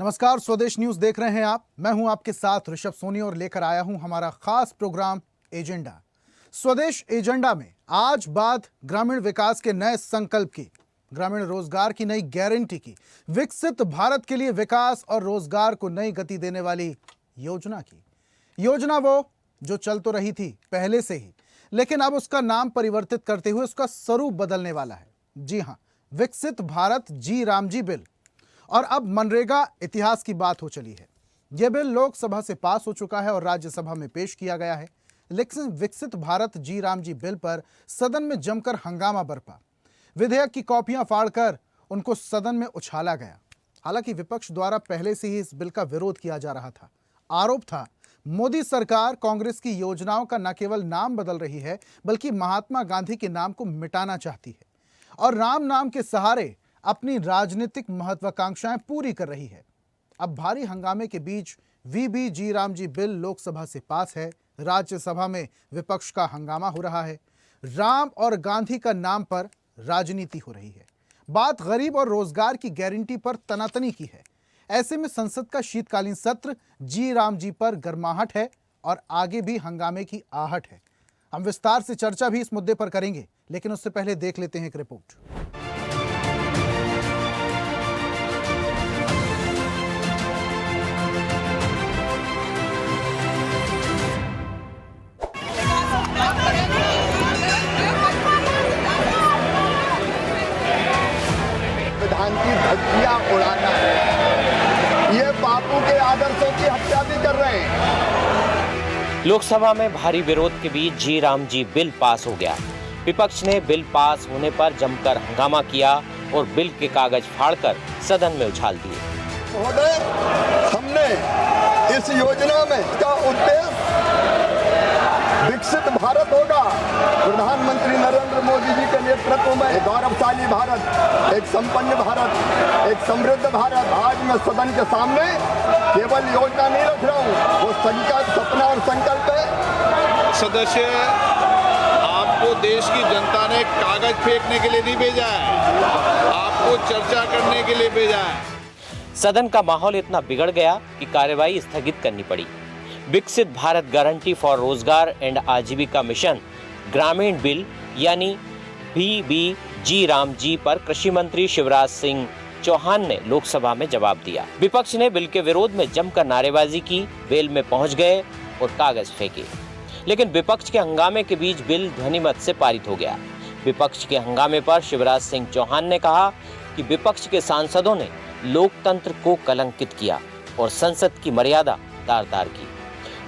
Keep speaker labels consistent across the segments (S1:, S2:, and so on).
S1: नमस्कार, स्वदेश न्यूज देख रहे हैं आप। मैं हूं आपके साथ ऋषभ सोनी और लेकर आया हूं हमारा खास प्रोग्राम एजेंडा। स्वदेश एजेंडा में आज बात ग्रामीण विकास के नए संकल्प की, ग्रामीण रोजगार की नई गारंटी की, विकसित भारत के लिए विकास और रोजगार को नई गति देने वाली योजना की। योजना वो जो चल तो रही थी पहले से ही, लेकिन अब उसका नाम परिवर्तित करते हुए उसका स्वरूप बदलने वाला है। जी हां, विकसित भारत जी राम जी बिल। और अब मनरेगा इतिहास की बात हो चली है। यह बिल लोकसभा से पास हो चुका है और राज्यसभा में पेश किया गया है, लेकिन विकसित भारत जी राम जी बिल पर सदन में जमकर हंगामा बरपा। विधेयक की कॉपियां फाड़कर उनको सदन में उछाला गया। हालांकि विपक्ष द्वारा पहले से ही इस बिल का विरोध किया जा रहा था। आरोप था मोदी सरकार कांग्रेस की योजनाओं का न केवल नाम बदल रही है, बल्कि महात्मा गांधी के नाम को मिटाना चाहती है और राम नाम के सहारे अपनी राजनीतिक महत्वाकांक्षाएं पूरी कर रही है। अब भारी हंगामे के बीच वीबी जी राम जी बिल लोकसभा से पास है। राज्यसभा में विपक्ष का हंगामा हो रहा है। राम और गांधी का नाम पर राजनीति हो रही है। बात गरीब और रोजगार की गारंटी पर तनातनी की है। ऐसे में संसद का शीतकालीन सत्र जी राम जी पर गर्माहट है और आगे भी हंगामे की आहट है। हम विस्तार से चर्चा भी इस मुद्दे पर करेंगे, लेकिन उससे पहले देख लेते हैं एक रिपोर्ट।
S2: संविधान की धज्जियां उड़ाना है। ये बापू के आदर्शों की हत्या भी कर रहे हैं।
S3: लोकसभा में भारी विरोध के बीच जी राम जी बिल पास हो गया। विपक्ष ने बिल पास होने पर जमकर हंगामा किया और बिल के कागज फाड़कर सदन में उछाल दिए।
S2: महोदय, हमने इस योजना में का उद्देश्य विकसित भारत होगा। प्रधानमंत्री नरेंद्र मोदी जी के नेतृत्व में एक गौरवशाली भारत, एक संपन्न भारत, एक समृद्ध भारत। आज मैं सदन के सामने केवल योजना नहीं रख रहा हूँ, वो संकल्प, सपना और संकल्प है।
S4: सदस्य, आपको देश की जनता ने कागज फेंकने के लिए नहीं भेजा है, आपको चर्चा करने के लिए भेजा है।
S3: सदन का माहौल इतना बिगड़ गया कि कार्यवाही स्थगित करनी पड़ी। विकसित भारत गारंटी फॉर रोजगार एंड आजीविका मिशन ग्रामीण बिल यानी वीबी जी राम जी पर कृषि मंत्री शिवराज सिंह चौहान ने लोकसभा में जवाब दिया। विपक्ष ने बिल के विरोध में जमकर नारेबाजी की, वेल में पहुंच गए और कागज फेंके। लेकिन विपक्ष के हंगामे के बीच बिल ध्वनिमत से पारित हो गया। विपक्ष के हंगामे पर शिवराज सिंह चौहान ने कहा कि विपक्ष के सांसदों ने लोकतंत्र को कलंकित किया और संसद की मर्यादा तार-तार की।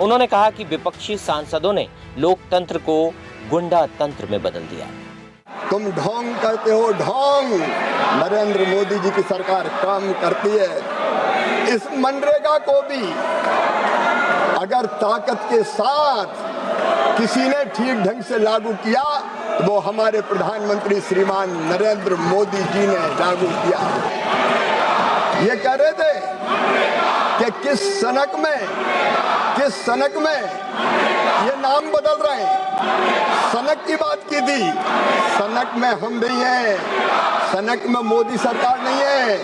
S3: उन्होंने कहा कि विपक्षी सांसदों ने लोकतंत्र को गुंडा तंत्र में बदल दिया।
S2: तुम ढोंग करते हो, ढोंग। नरेंद्र मोदी जी की सरकार काम करती है। इस मनरेगा को भी अगर ताकत के साथ किसी ने ठीक ढंग से लागू किया तो वो हमारे प्रधानमंत्री श्रीमान नरेंद्र मोदी जी ने लागू किया। ये कह रहे थे कि किस सनक में ये नाम बदल रहे हैं। सनक की बात की थी, सनक में हम नहीं है, सनक में मोदी सरकार नहीं है।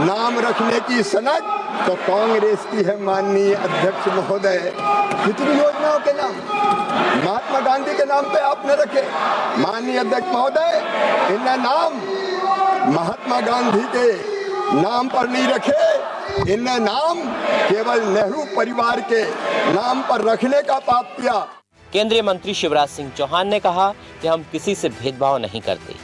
S2: नाम रखने की सनक तो कांग्रेस की है, माननीय अध्यक्ष महोदय। कितनी योजनाओं के नाम महात्मा गांधी के नाम पे आपने रखे। माननीय अध्यक्ष महोदय, इन्हें नाम महात्मा गांधी के नाम पर नहीं रखे, इन्हें नाम केवल नेहरू परिवार के नाम पर रखने का पाप किया।
S3: केंद्रीय मंत्री शिवराज सिंह चौहान ने कहा कि हम किसी से भेदभाव नहीं करते।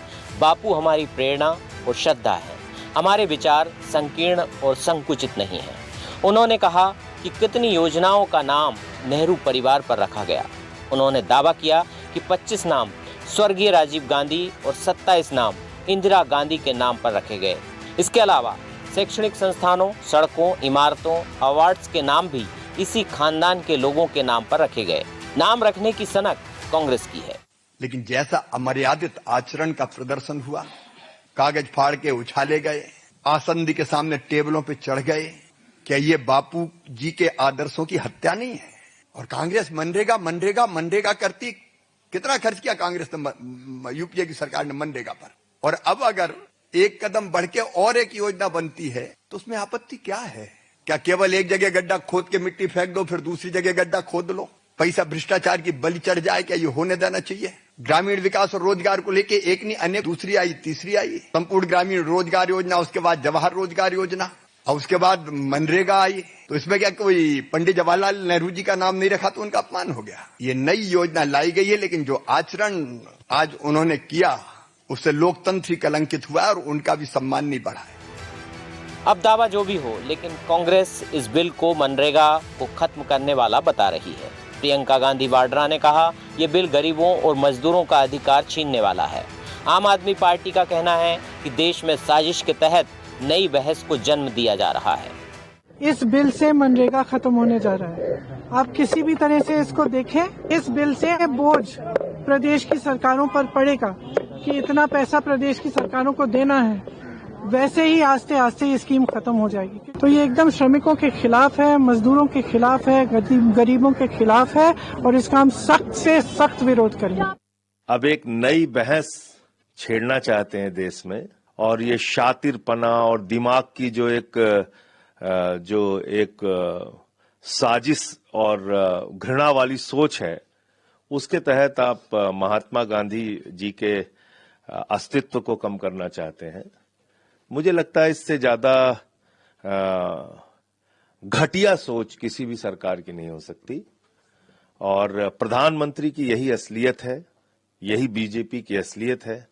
S3: बापू हमारी प्रेरणा और श्रद्धा है। हमारे विचार संकीर्ण और संकुचित नहीं हैं। उन्होंने कहा कि कितनी योजनाओं का नाम नेहरू परिवार पर रखा गया। उन्होंने दावा किया कि 25 नाम स्वर्गीय राजीव गांधी और 27 नाम इंदिरा गांधी के नाम पर रखे गए। इसके अलावा शैक्षणिक संस्थानों, सड़कों, इमारतों, अवार्ड्स के नाम भी इसी खानदान के लोगों के नाम पर रखे गए। नाम रखने की सनक कांग्रेस की है।
S2: लेकिन जैसा अमर्यादित आचरण का प्रदर्शन हुआ, कागज फाड़ के उछाले गए, आसंदी के सामने टेबलों पे चढ़ गए, क्या ये बापू जी के आदर्शों की हत्या नहीं है? और कांग्रेस मनरेगा करती। कितना खर्च किया कांग्रेस ने, यूपीए की सरकार ने मनरेगा पर। और अब अगर एक कदम बढ़ के और एक योजना बनती है तो उसमें आपत्ति क्या है? क्या केवल एक जगह गड्ढा खोद के मिट्टी फेंक दो फिर दूसरी जगह गड्ढा खोद लो? पैसा भ्रष्टाचार की बलि चढ़ जाए, क्या ये होने देना चाहिए? ग्रामीण विकास और रोजगार को लेके एक नहीं अनेक, दूसरी आई तीसरी आई, संपूर्ण ग्रामीण रोजगार योजना, उसके बाद जवाहर रोजगार योजना और उसके बाद मनरेगा आई। तो इसमें क्या कोई पंडित जवाहरलाल नेहरू जी का नाम नहीं रखा तो उनका अपमान हो गया? ये नई योजना लाई गई है, लेकिन जो आचरण आज उन्होंने किया उससे लोकतंत्र ही कलंकित हुआ और उनका भी सम्मान नहीं बढ़ा है।
S3: अब दावा जो भी हो, लेकिन कांग्रेस इस बिल को मनरेगा को खत्म करने वाला बता रही है। प्रियंका गांधी वाड्रा ने कहा, ये बिल गरीबों और मजदूरों का अधिकार छीनने वाला है। आम आदमी पार्टी का कहना है कि देश में साजिश के तहत नई बहस को जन्म दिया जा रहा है।
S5: इस बिल से मनरेगा खत्म होने जा रहा है। आप किसी भी तरह से इसको देखें, इस बिल से बोझ प्रदेश की सरकारों पर पड़ेगा कि इतना पैसा प्रदेश की सरकारों को देना है। वैसे ही आस्ते आस्ते ये स्कीम खत्म हो जाएगी। तो ये एकदम श्रमिकों के खिलाफ है, मजदूरों के खिलाफ है, गरीबों के खिलाफ है और इसका हम सख्त से सख्त विरोध करेंगे।
S6: अब एक नई बहस छेड़ना चाहते हैं देश में, और ये शातिरपना और दिमाग की जो एक साजिश और घृणा वाली सोच है, उसके तहत आप महात्मा गांधी जी के अस्तित्व को कम करना चाहते हैं। मुझे लगता है इससे ज्यादा घटिया सोच किसी भी सरकार की नहीं हो सकती, और प्रधानमंत्री की यही असलियत है, यही बीजेपी की असलियत है।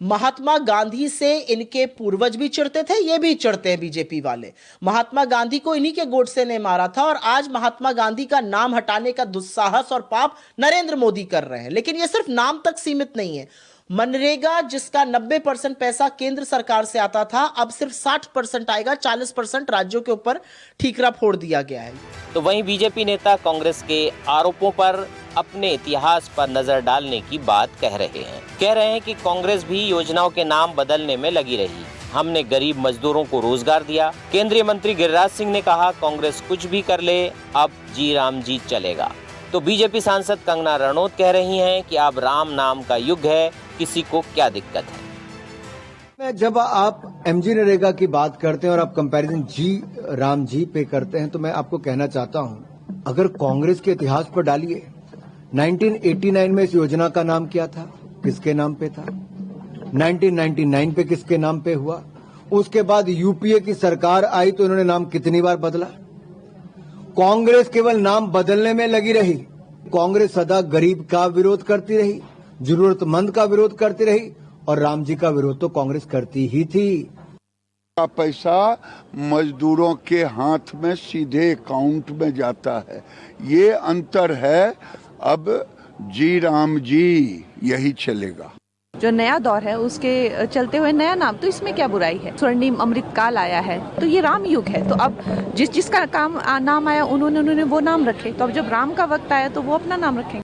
S7: महात्मा गांधी से इनके पूर्वज भी चिढ़ते थे, ये भी चिढ़ते हैं बीजेपी वाले। महात्मा गांधी को इन्हीं के गोडसे ने मारा था और आज महात्मा गांधी का नाम हटाने का दुस्साहस और पाप नरेंद्र मोदी कर रहे हैं। लेकिन ये सिर्फ नाम तक सीमित नहीं है। मनरेगा जिसका 90% पैसा केंद्र सरकार से आता था, अब सिर्फ 60% आएगा, 40% राज्यों के ऊपर ठीकरा फोड़ दिया गया है।
S3: तो वहीं बीजेपी नेता कांग्रेस के आरोपों पर अपने इतिहास पर नजर डालने की बात कह रहे हैं कि कांग्रेस भी योजनाओं के नाम बदलने में लगी रही। हमने गरीब मजदूरों को रोजगार दिया। केंद्रीय मंत्री गिरिराज सिंह ने कहा, कांग्रेस कुछ भी कर ले, अब जी राम जी चलेगा। तो बीजेपी सांसद कंगना रनौत कह रही हैं कि अब राम नाम का युग है, किसी को क्या दिक्कत है।
S8: जब आप एमजी नरेगा की बात करते हैं और आप कंपैरिजन जी राम जी पे करते हैं, तो मैं आपको कहना चाहता हूं, अगर कांग्रेस के इतिहास पर डालिए, 1989 में इस योजना का नाम क्या था, किसके नाम पे था, 1999 पे किसके नाम पे हुआ, उसके बाद यूपीए की सरकार आई तो इन्होंने नाम कितनी बार बदला। कांग्रेस केवल नाम बदलने में लगी रही। कांग्रेस सदा गरीब का विरोध करती रही, जरूरतमंद का विरोध करती रही, और राम जी का विरोध तो कांग्रेस करती ही थी।
S9: का पैसा मजदूरों के हाथ में सीधे अकाउंट में जाता है, ये अंतर है। अब जी राम जी यही चलेगा।
S10: जो नया दौर है उसके चलते हुए नया नाम, तो इसमें क्या बुराई है। स्वर्णिम अमृत काल आया है तो ये राम युग है, तो अब जिसका नाम आया उन्होंने वो नाम रखे, तो अब जब राम का वक्त आया तो वो अपना नाम रखेंगे।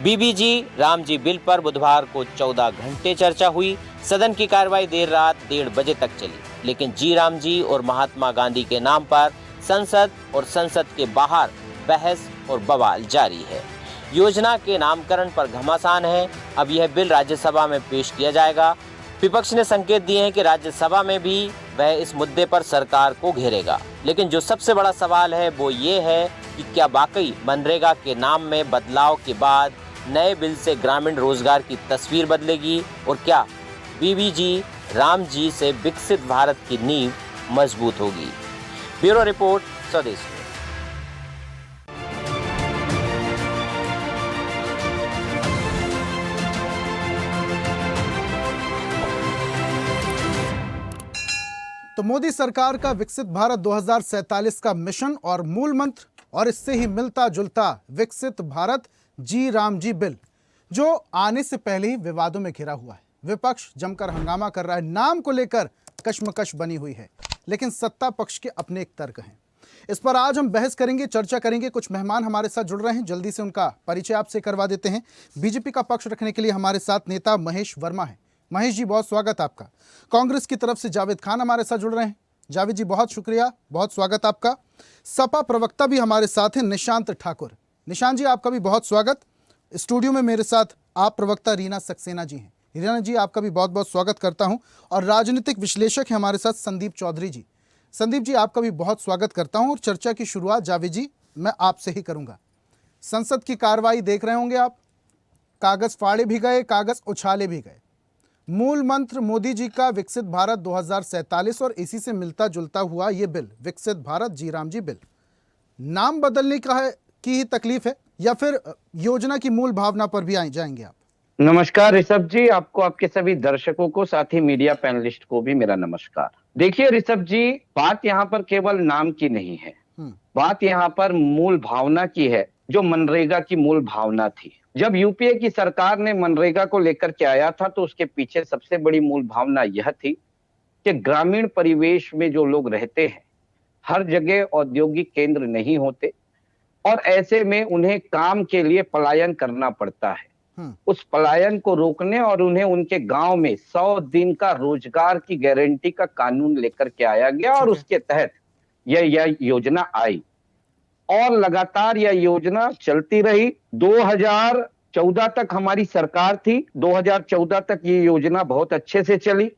S3: बीबीजी राम जी बिल पर बुधवार को 14 घंटे चर्चा हुई। सदन की कार्रवाई देर रात 1:30 बजे तक चली, लेकिन जी राम जी और महात्मा गांधी के नाम पर संसद और संसद के बाहर बहस और बवाल जारी है। योजना के नामकरण पर घमासान है। अब यह बिल राज्यसभा में पेश किया जाएगा। विपक्ष ने संकेत दिए हैं कि राज्यसभा में भी वह इस मुद्दे पर सरकार को घेरेगा। लेकिन जो सबसे बड़ा सवाल है वो ये है कि क्या वाकई मनरेगा के नाम में बदलाव के बाद नए बिल से ग्रामीण रोजगार की तस्वीर बदलेगी, और क्या बीबीजी राम जी से विकसित भारत की नींव मजबूत होगी। ब्यूरो रिपोर्ट, स्वदेश।
S1: तो मोदी सरकार का विकसित भारत 2047 का मिशन और मूल मंत्र और इससे ही मिलता जुलता विकसित भारत जी राम जी बिल, जो आने से पहले ही विवादों में घिरा हुआ है। विपक्ष जमकर हंगामा कर रहा है, नाम को लेकर कश्मकश बनी हुई है, लेकिन सत्ता पक्ष के अपने एक तर्क हैं। इस पर आज हम बहस करेंगे, चर्चा करेंगे। कुछ मेहमान हमारे साथ जुड़ रहे हैं, जल्दी से उनका परिचय आपसे करवा देते हैं। बीजेपी का पक्ष रखने के लिए हमारे साथ नेता महेश वर्मा है। महेश जी, बहुत स्वागत आपका। कांग्रेस की तरफ से जावेद खान हमारे साथ जुड़ रहे हैं। जावेद जी, बहुत शुक्रिया, बहुत स्वागत आपका। सपा प्रवक्ता भी हमारे साथ हैं, निशांत ठाकुर। निशांत जी, आपका भी बहुत स्वागत। स्टूडियो में मेरे साथ आप प्रवक्ता रीना सक्सेना जी हैं। रीना जी, आपका भी बहुत बहुत स्वागत करता हूं। और राजनीतिक विश्लेषक हैं हमारे साथ संदीप चौधरी जी। संदीप जी, आपका भी बहुत स्वागत करता हूं और चर्चा की शुरुआत जावेद जी मैं आपसे ही करूंगा। संसद की कार्रवाई देख रहे होंगे आप, कागज फाड़े भी गए, कागज उछाले भी गए। मूल मंत्र मोदी जी का विकसित भारत 2047 और इसी से मिलता जुलता हुआ ये बिल विकसित भारत जी राम जी बिल, नाम बदलने की ही तकलीफ है या फिर योजना की मूल भावना पर भी जाएंगे आप?
S11: नमस्कार ऋषभ जी, आपको, आपके सभी दर्शकों को, साथ ही मीडिया पैनलिस्ट को भी मेरा नमस्कार। देखिए ऋषभ जी, बात यहाँ पर केवल नाम की नहीं है, बात यहाँ पर मूल भावना की है, जो मनरेगा की मूल भावना थी। जब यूपीए की सरकार ने मनरेगा को लेकर के आया था तो उसके पीछे सबसे बड़ी मूल भावना यह थी कि ग्रामीण परिवेश में जो लोग रहते हैं, हर जगह औद्योगिक केंद्र नहीं होते और ऐसे में उन्हें काम के लिए पलायन करना पड़ता है। उस पलायन को रोकने और उन्हें उनके गांव में 100 दिन का रोजगार की गारंटी का कानून लेकर के आया गया और उसके तहत यह योजना आई और लगातार यह योजना चलती रही। 2014 तक हमारी सरकार थी, 2014 तक ये योजना बहुत अच्छे से चली।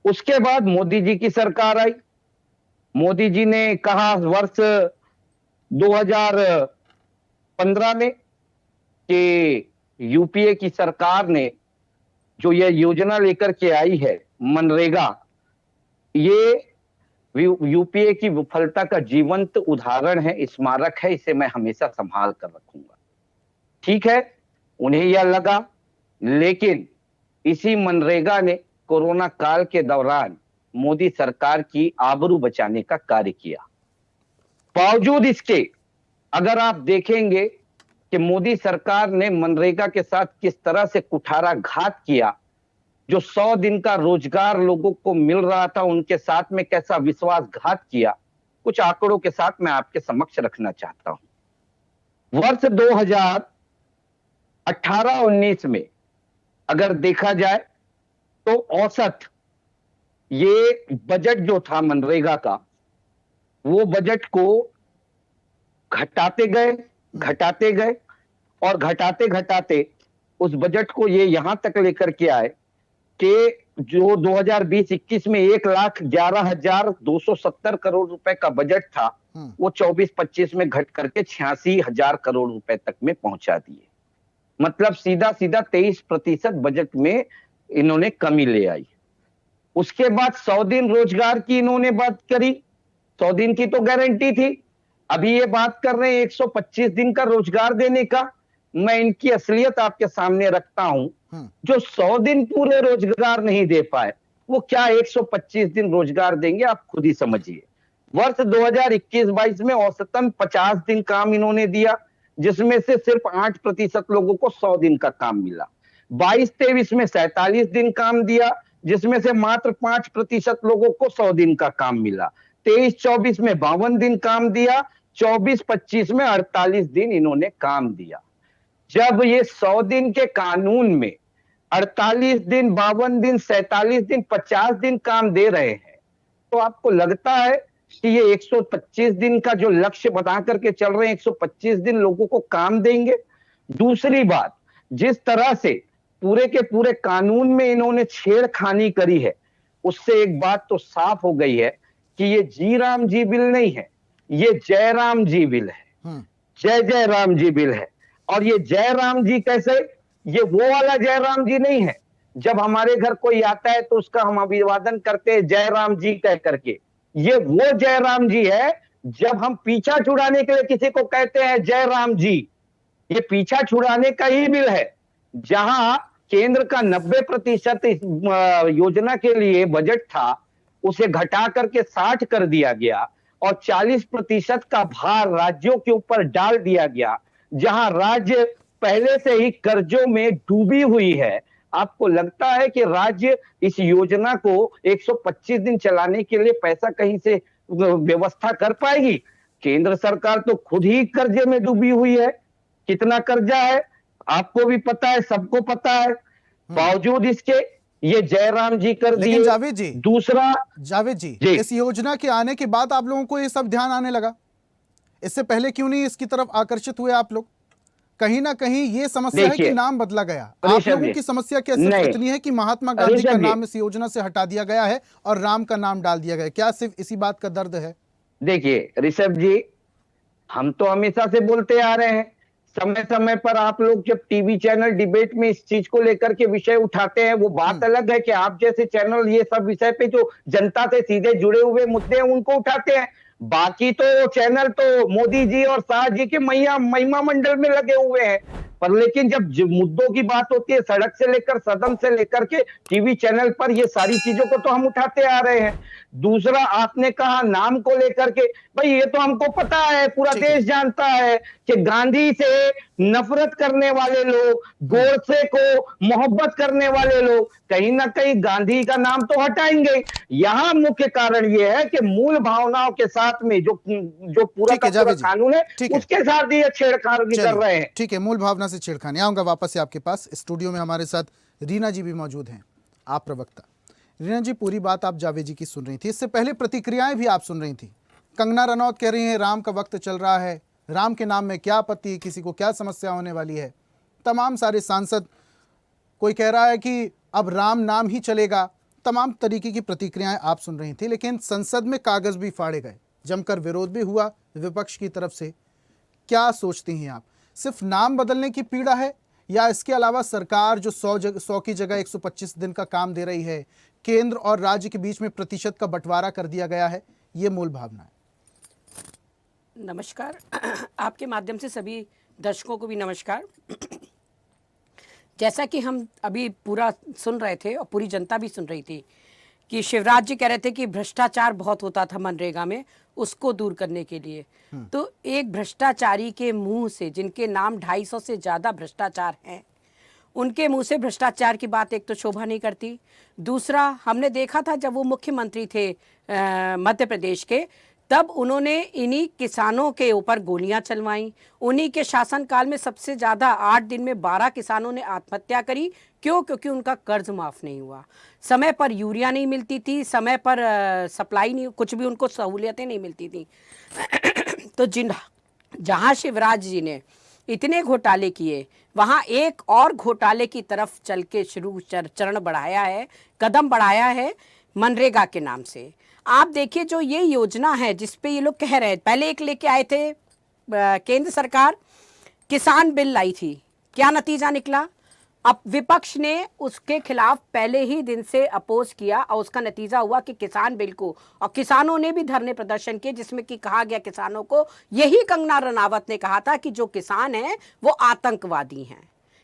S11: उसके बाद मोदी जी की सरकार आई। मोदी जी ने कहा वर्ष 2015 में कि यूपीए की सरकार ने जो यह योजना लेकर के आई है मनरेगा, ये यूपीए की विफलता का जीवंत उदाहरण है, स्मारक है, इसे मैं हमेशा संभाल कर रखूंगा। ठीक है, उन्हें यह लगा, लेकिन इसी मनरेगा ने कोरोना काल के दौरान मोदी सरकार की आबरू बचाने का कार्य किया। बावजूद इसके अगर आप देखेंगे कि मोदी सरकार ने मनरेगा के साथ किस तरह से कुठाराघात किया, जो 100 दिन का रोजगार लोगों को मिल रहा था उनके साथ में कैसा विश्वासघात किया, कुछ आंकड़ों के साथ मैं आपके समक्ष रखना चाहता हूं। वर्ष 2018-19 में अगर देखा जाए तो औसत ये बजट जो था मनरेगा का, वो बजट को घटाते गए और घटाते घटाते उस बजट को ये यहां तक लेकर के आए कि जो 2020-21 में 1,11,270 करोड़ रुपए का बजट था, वो 24-25 में घट करके 86,000 करोड़ रुपए तक में पहुंचा दिए। मतलब सीधा 23% बजट में इन्होंने कमी ले आई। उसके बाद 100 दिन रोजगार की इन्होंने बात करी, 100 दिन की तो गारंटी थी। अभी ये बात कर रहे हैं 125 दिन का रोजगार देने का। मैं इनकी असलियत आपके सामने रखता हूं। जो 100 दिन पूरे रोजगार नहीं दे पाए, वो क्या 125 दिन रोजगार देंगे, आप खुद ही समझिए। वर्ष 2021-22 में औसतन 50 दिन काम इन्होंने दिया, जिसमें से सिर्फ 8% लोगों को 100 दिन का काम मिला। 22-23 में 47 दिन काम दिया, जिसमें से मात्र 5% लोगों को 100 दिन का काम मिला। 23-24 में 52 दिन काम दिया, 24-25 में 48 दिन इन्होंने काम दिया। जब ये 100 दिन के कानून में 48 दिन, 52 दिन, 47 दिन, 50 दिन काम दे रहे हैं, तो आपको लगता है कि ये 125 दिन का जो लक्ष्य बना करके चल रहे हैं, 125 दिन लोगों को काम देंगे? दूसरी बात, जिस तरह से पूरे के पूरे कानून में इन्होंने छेड़खानी करी है, उससे एक बात तो साफ हो गई है कि ये जी राम जी बिल नहीं है, ये जय राम जी बिल है। जय जय राम जी बिल है। और ये जय राम जी कैसे? ये वो वाला जय राम जी नहीं है, जब हमारे घर कोई आता है तो उसका हम अभिवादन करते हैं जय राम जी कह करके। ये वो जय राम जी है जब हम पीछा छुड़ाने के लिए किसी को कहते हैं जय राम जी। ये पीछा छुड़ाने का ही बिल है, जहां केंद्र का 90% इस योजना के लिए बजट था, उसे घटा करके 60 कर दिया गया और 40% का भार राज्यों के ऊपर डाल दिया गया, जहां राज्य पहले से ही कर्जों में डूबी हुई है। आपको लगता है कि राज्य इस योजना को 125 दिन चलाने के लिए पैसा कहीं से व्यवस्था कर पाएगी? केंद्र सरकार तो खुद ही कर्जे में डूबी हुई है। कितना कर्जा है आपको भी पता है, सबको पता है। बावजूद इसके ये जयराम जी कर दिए।
S1: लेकिन जावेद जी,
S11: दूसरा
S1: जावेद जी, इस योजना के आने के बाद आप लोगों को ये सब ध्यान आने लगा, इससे पहले क्यों नहीं इसकी तरफ आकर्षित हुए आप लोग? कहीं ना कहीं ये समस्या है कि नाम बदला गया। आप लोगों की समस्या क्या सिर्फ इतनी है कि महात्मा गांधी का नाम इस योजना से हटा दिया गया है और राम का नाम डाल दिया गया है? क्या सिर्फ इसी बात का दर्द है?
S11: देखिए ऋषभ जी, हम तो हमेशा से बोलते आ रहे हैं, समय समय पर आप लोग जब टीवी चैनल डिबेट में इस चीज को लेकर के विषय उठाते हैं, वो बात अलग है कि आप जैसे चैनल ये सब विषय पे जो जनता से सीधे जुड़े हुए मुद्दे हैं उनको उठाते हैं। बाकी तो चैनल तो मोदी जी और शाह जी के महिमा मंडल में लगे हुए हैं, पर लेकिन जब मुद्दों की बात होती है, सड़क से लेकर सदन से लेकर के टीवी चैनल पर, ये सारी चीजों को तो हम उठाते आ रहे हैं। दूसरा, आपने कहा नाम को लेकर के, भाई ये तो हमको पता है, पूरा देश जानता है कि गांधी से नफरत करने वाले लोग, गोडसे को मोहब्बत करने वाले लोग कहीं ना कहीं गांधी का नाम तो हटाएंगे। यहाँ मुख्य कारण ये है कि मूल भावनाओं के साथ में जो पूरा का पूरा कानून है उसके साथ ये छेड़खानी कर रहे हैं।
S1: ठीक है, मूल भावना से छेड़खानी। आऊंगा वापस से आपके पास। स्टूडियो में हमारे साथ रीना जी भी मौजूद हैं, आप प्रवक्ता। रीना जी, पूरी बात आप जावेद जी की सुन रही थी, इससे पहले प्रतिक्रियाएं भी आप सुन रही थी। कंगना रनौत कह रही हैं राम का वक्त चल रहा है, राम के नाम में क्या आपत्ति, किसी को क्या समस्या होने वाली है। तमाम सारे सांसद, कोई कह रहा है कि अब राम नाम ही चलेगा। तमाम तरीके की प्रतिक्रियाएं आप सुन रही थी, लेकिन संसद में कागज भी फाड़े गए, जमकर विरोध भी हुआ विपक्ष की तरफ से। क्या सोचती हैं आप, सिर्फ नाम बदलने की पीड़ा है या इसके अलावा सरकार जो 100 की जगह 125 दिन का काम दे रही है, केंद्र और राज्य के बीच में प्रतिशत का बंटवारा कर दिया गया है, ये मूल भावना है?
S12: नमस्कार, आपके माध्यम से सभी दर्शकों को भी नमस्कार। जैसा कि हम अभी पूरा सुन रहे थे और पूरी जनता भी सुन रही थी कि शिवराज जी कह रहे थे कि भ्रष्टाचार बहुत होता था मनरेगा में, उसको दूर करने के लिए। तो एक भ्रष्टाचारी के मुंह से, जिनके नाम 250 से ज़्यादा भ्रष्टाचार हैं, उनके मुंह से भ्रष्टाचार की बात एक तो शोभा नहीं करती। दूसरा, हमने देखा था जब वो मुख्यमंत्री थे मध्य प्रदेश के, तब उन्होंने इन्हीं किसानों के ऊपर गोलियां चलवाई। उन्हीं के शासनकाल में सबसे ज़्यादा 8 दिन में 12 किसानों ने आत्महत्या करी। क्यों? क्योंकि उनका कर्ज माफ़ नहीं हुआ, समय पर यूरिया नहीं मिलती थी, समय पर सप्लाई नहीं, कुछ भी उनको सहूलियतें नहीं मिलती थी। तो जहाँ शिवराज जी ने इतने घोटाले किए, वहाँ एक और घोटाले की तरफ चल के चरण बढ़ाया है, कदम बढ़ाया है मनरेगा के नाम से। आप देखिए, जो ये योजना है जिस पे ये लोग कह रहे हैं, पहले एक लेके आए थे केंद्र सरकार, किसान बिल लाई थी, क्या नतीजा निकला? अब विपक्ष ने उसके खिलाफ पहले ही दिन से अपोज किया और उसका नतीजा हुआ कि किसान बिल को, और किसानों ने भी धरने प्रदर्शन किए, जिसमें कि कहा गया किसानों को, यही कंगना रनावत ने कहा था कि जो किसान हैं वो आतंकवादी हैं,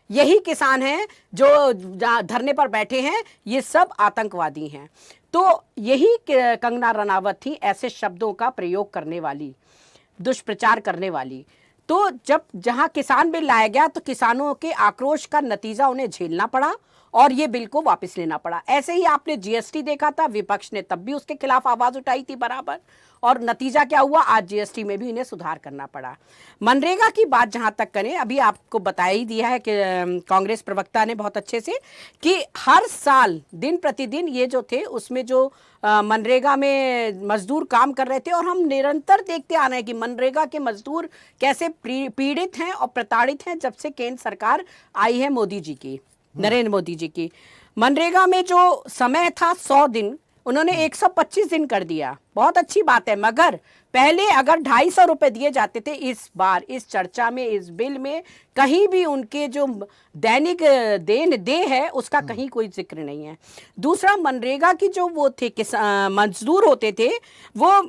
S12: यही किसान हैं जो धरने पर बैठे हैं, ये सब आतंकवादी हैं। तो यही कंगना रनावत थी ऐसे शब्दों का प्रयोग करने वाली, दुष्प्रचार करने वाली। तो जब जहां किसान बिल लाया गया तो किसानों के आक्रोश का नतीजा उन्हें झेलना पड़ा और ये बिल को वापस लेना पड़ा। ऐसे ही आपने जीएसटी देखा था, विपक्ष ने तब भी उसके खिलाफ आवाज उठाई थी बराबर, और नतीजा क्या हुआ? आज जीएसटी में भी इन्हें सुधार करना पड़ा। मनरेगा की बात जहां तक करें, अभी आपको बता ही दिया है कि कांग्रेस प्रवक्ता ने बहुत अच्छे से, कि हर साल दिन प्रतिदिन ये जो थे उसमें जो मनरेगा में मजदूर काम कर रहे थे, और हम निरंतर देखते आ रहे हैं कि मनरेगा के मजदूर कैसे पीड़ित हैं और प्रताड़ित हैं जब से केंद्र सरकार आई है मोदी जी की, नरेंद्र मोदी जी की। मनरेगा में जो समय था 100 दिन, उन्होंने 125 दिन कर दिया, बहुत अच्छी बात है। मगर पहले अगर 250 रुपए दिए जाते थे, इस बार इस चर्चा में, इस बिल में कहीं भी उनके जो दैनिक देन है उसका कहीं कोई जिक्र नहीं है। दूसरा, मनरेगा की जो वो थे मजदूर होते थे, वो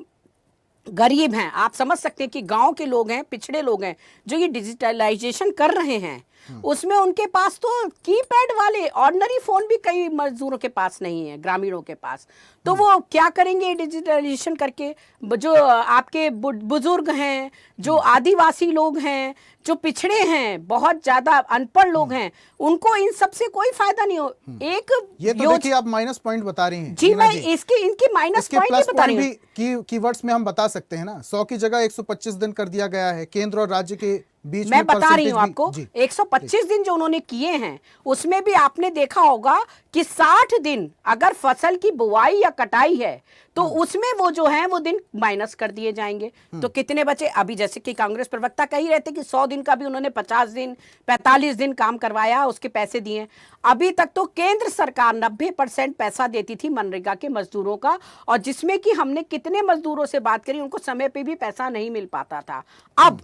S12: गरीब हैं। आप समझ सकते हैं कि गांव के लोग हैं, पिछड़े लोग हैं, जो ये डिजिटलाइजेशन कर रहे हैं, उसमें उनके पास तो कीपैड वाले ऑर्डिनरी फोन भी कई मजदूरों के पास नहीं है, ग्रामीणों के पास। तो वो क्या करेंगे डिजिटलाइजेशन करके? जो आपके बुजुर्ग हैं, जो आदिवासी लोग हैं, जो पिछड़े हैं, बहुत ज्यादा अनपढ़ लोग हैं, उनको इन सब से कोई फायदा नहीं हो। एक
S1: ये तो देखिए आप माइनस पॉइंट बता रही हैं
S12: जी, मैं इनकी माइनस पॉइंट ही बता रही हूँ।
S1: कीवर्ड्स में हम बता सकते हैं ना, 100 की जगह 125 दिन कर दिया गया है, केंद्र और राज्य के बीच
S12: मैं
S1: में
S12: बता रही हूं
S1: percentage भी-
S12: आपको,
S1: जी
S12: 125 दिन जो उन्होंने किए हैं उसमें भी आपने देखा होगा कि 60 दिन अगर फसल की बुआई या कटाई है तो उसमें वो जो है वो दिन माइनस कर दिए जाएंगे। तो कितने बचे? अभी जैसे कि कांग्रेस प्रवक्ता कह ही रहे थे कि 100 दिन का भी उन्होंने 50 दिन 45 दिन काम करवाया, उसके पैसे दिए। अभी तक तो केंद्र सरकार 90% पैसा देती थी मनरेगा के मजदूरों का, और जिसमें कि हमने कितने मजदूरों से बात करी, उनको समय पे भी पैसा नहीं मिल पाता था। अब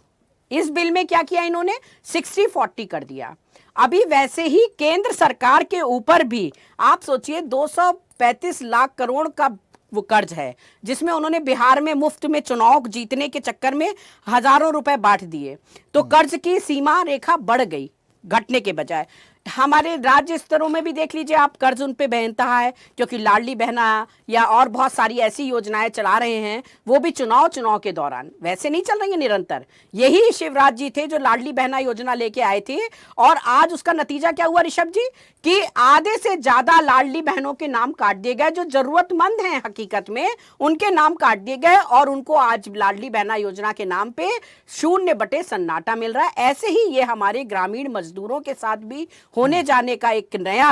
S12: इस बिल में क्या किया इन्होंने? 60-40 कर दिया। अभी वैसे ही केंद्र सरकार के ऊपर भी आप सोचिए 235 लाख करोड़ का वो कर्ज है, जिसमें उन्होंने बिहार में मुफ्त में चुनाव जीतने के चक्कर में हजारों रुपए बांट दिए। तो कर्ज की सीमा रेखा बढ़ गई घटने के बजाय। हमारे राज्य स्तरों में भी देख लीजिए आप, कर्ज उन पे बेनतहा है, क्योंकि लाडली बहना या और बहुत सारी ऐसी योजनाएं चला रहे हैं, वो भी चुनाव के दौरान, वैसे नहीं चल रही है निरंतर। यही शिवराज जी थे जो लाडली बहना योजना लेके आए थे, और आज उसका नतीजा क्या हुआ ऋषभ जी, कि आधे से ज्यादा लाडली बहनों के नाम काट दिए गए, जो जरूरतमंद हैं हकीकत में उनके नाम काट दिए गए, और उनको आज लाडली बहना योजना के नाम पे 0 सन्नाटा मिल रहा है। ऐसे ही ये हमारे ग्रामीण मजदूरों के साथ भी होने जाने का एक नया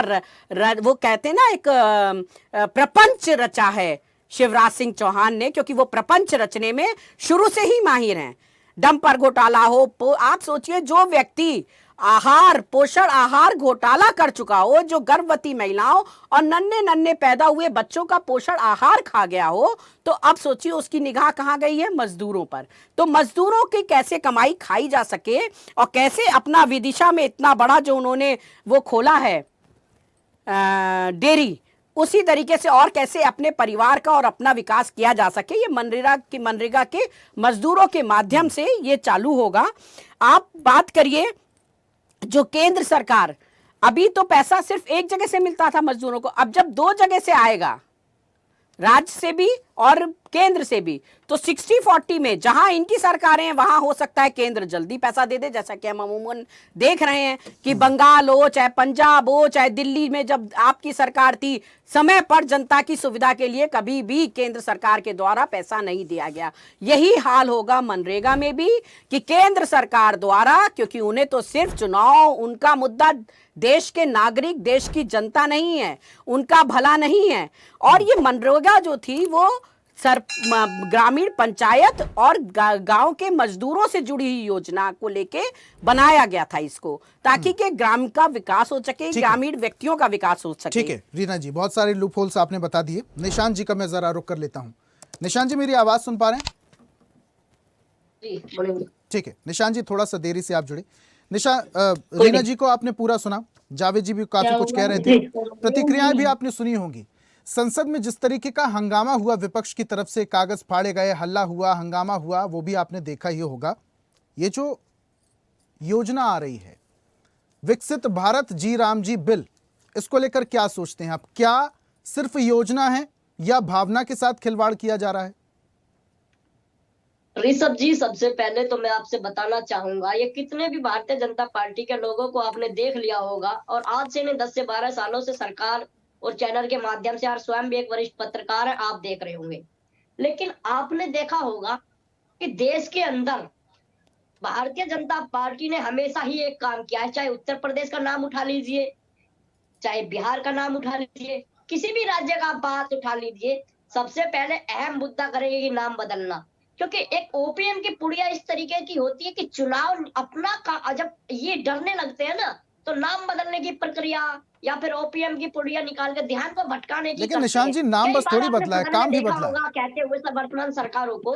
S12: वो कहते हैं ना, एक प्रपंच रचा है शिवराज सिंह चौहान ने, क्योंकि वो प्रपंच रचने में शुरू से ही माहिर हैं। डंपर घोटाला हो, आप सोचिए जो व्यक्ति पोषण आहार घोटाला कर चुका हो, जो गर्भवती महिलाओं और नन्हे नन्हे पैदा हुए बच्चों का पोषण आहार खा गया हो, तो अब सोचिए उसकी निगाह कहां गई है? मजदूरों पर। तो मजदूरों की कैसे कमाई खाई जा सके, और कैसे अपना विदिशा में इतना बड़ा जो उन्होंने वो खोला है डेयरी, उसी तरीके से और कैसे अपने परिवार का और अपना विकास किया जा सके, ये मनरेगा के मजदूरों के माध्यम से ये चालू होगा। आप बात करिए जो केंद्र सरकार, अभी तो पैसा सिर्फ एक जगह से मिलता था मजदूरों को, अब जब 2 जगह से आएगा, राज्य से भी और केंद्र से भी, तो 60-40 में जहां इनकी सरकारें हैं वहां हो सकता है केंद्र जल्दी पैसा दे दे, जैसा कि हम अमूमन देख रहे हैं कि बंगाल हो, चाहे पंजाब हो, चाहे दिल्ली में जब आपकी सरकार थी, समय पर जनता की सुविधा के लिए कभी भी केंद्र सरकार के द्वारा पैसा नहीं दिया गया। यही हाल होगा मनरेगा में भी, कि केंद्र सरकार द्वारा, क्योंकि उन्हें तो सिर्फ चुनाव, उनका मुद्दा देश के नागरिक, देश की जनता नहीं है, उनका भला नहीं है। और ये मनरेगा जो थी वो ग्रामीण पंचायत और गांव के मजदूरों से जुड़ी हुई योजना को लेके बनाया गया था इसको, ताकि के ग्राम का विकास हो सके, ग्रामीण व्यक्तियों का विकास हो सके।
S1: ठीक है रीना जी, बहुत सारे लूप होल्स आपने बता दिए। निशांत जी का मैं जरा रुक कर लेता हूं। निशांत जी मेरी आवाज सुन पा रहे हैं? ठीक है निशांत जी, थोड़ा सा देरी से आप जुड़े। रीना जी को आपने पूरा सुना, जावेद जी भी काफी कुछ कह रहे थे, प्रतिक्रियाएं भी आपने सुनी होंगी। संसद में जिस तरीके का हंगामा हुआ, विपक्ष की तरफ से कागज फाड़े गए, हल्ला हुआ, हंगामा हुआ, वो भी आपने देखा ही होगा। ये जो योजना आ रही है विकसित भारत जी राम जी बिल, इसको लेकर क्या सोचते हैं आप? क्या सिर्फ योजना है या भावना के साथ खिलवाड़ किया जा रहा है?
S13: ऋषभ जी, सबसे पहले तो मैं आपसे बताना चाहूंगा, ये कितने भी भारतीय जनता पार्टी के लोगों को आपने देख लिया होगा, और आज से नहीं 10 से 12 सालों से सरकार और चैनल के माध्यम से, और स्वयं भी एक वरिष्ठ पत्रकार है, आप देख रहे होंगे। लेकिन आपने देखा होगा कि देश के अंदर भारतीय जनता पार्टी ने हमेशा ही एक काम किया है, चाहे उत्तर प्रदेश का नाम उठा लीजिए, चाहे बिहार का नाम उठा लीजिए, किसी भी राज्य का बात उठा लीजिए, सबसे पहले अहम मुद्दा करेंगे कि नाम बदलना। क्योंकि एक ओपीएम की पुड़िया इस तरीके की होती है कि चुनाव अपना का जब ये डरने लगते हैं ना, तो नाम बदलने की प्रक्रिया या फिर ओपीएम की पुड़िया निकाल कर ध्यान को भटकाने की।
S1: लेकिन निशांत जी, नाम बस थोड़ी बदला है, काम भी बदला है।
S13: कहते हुए सब वर्तमान सरकारों को,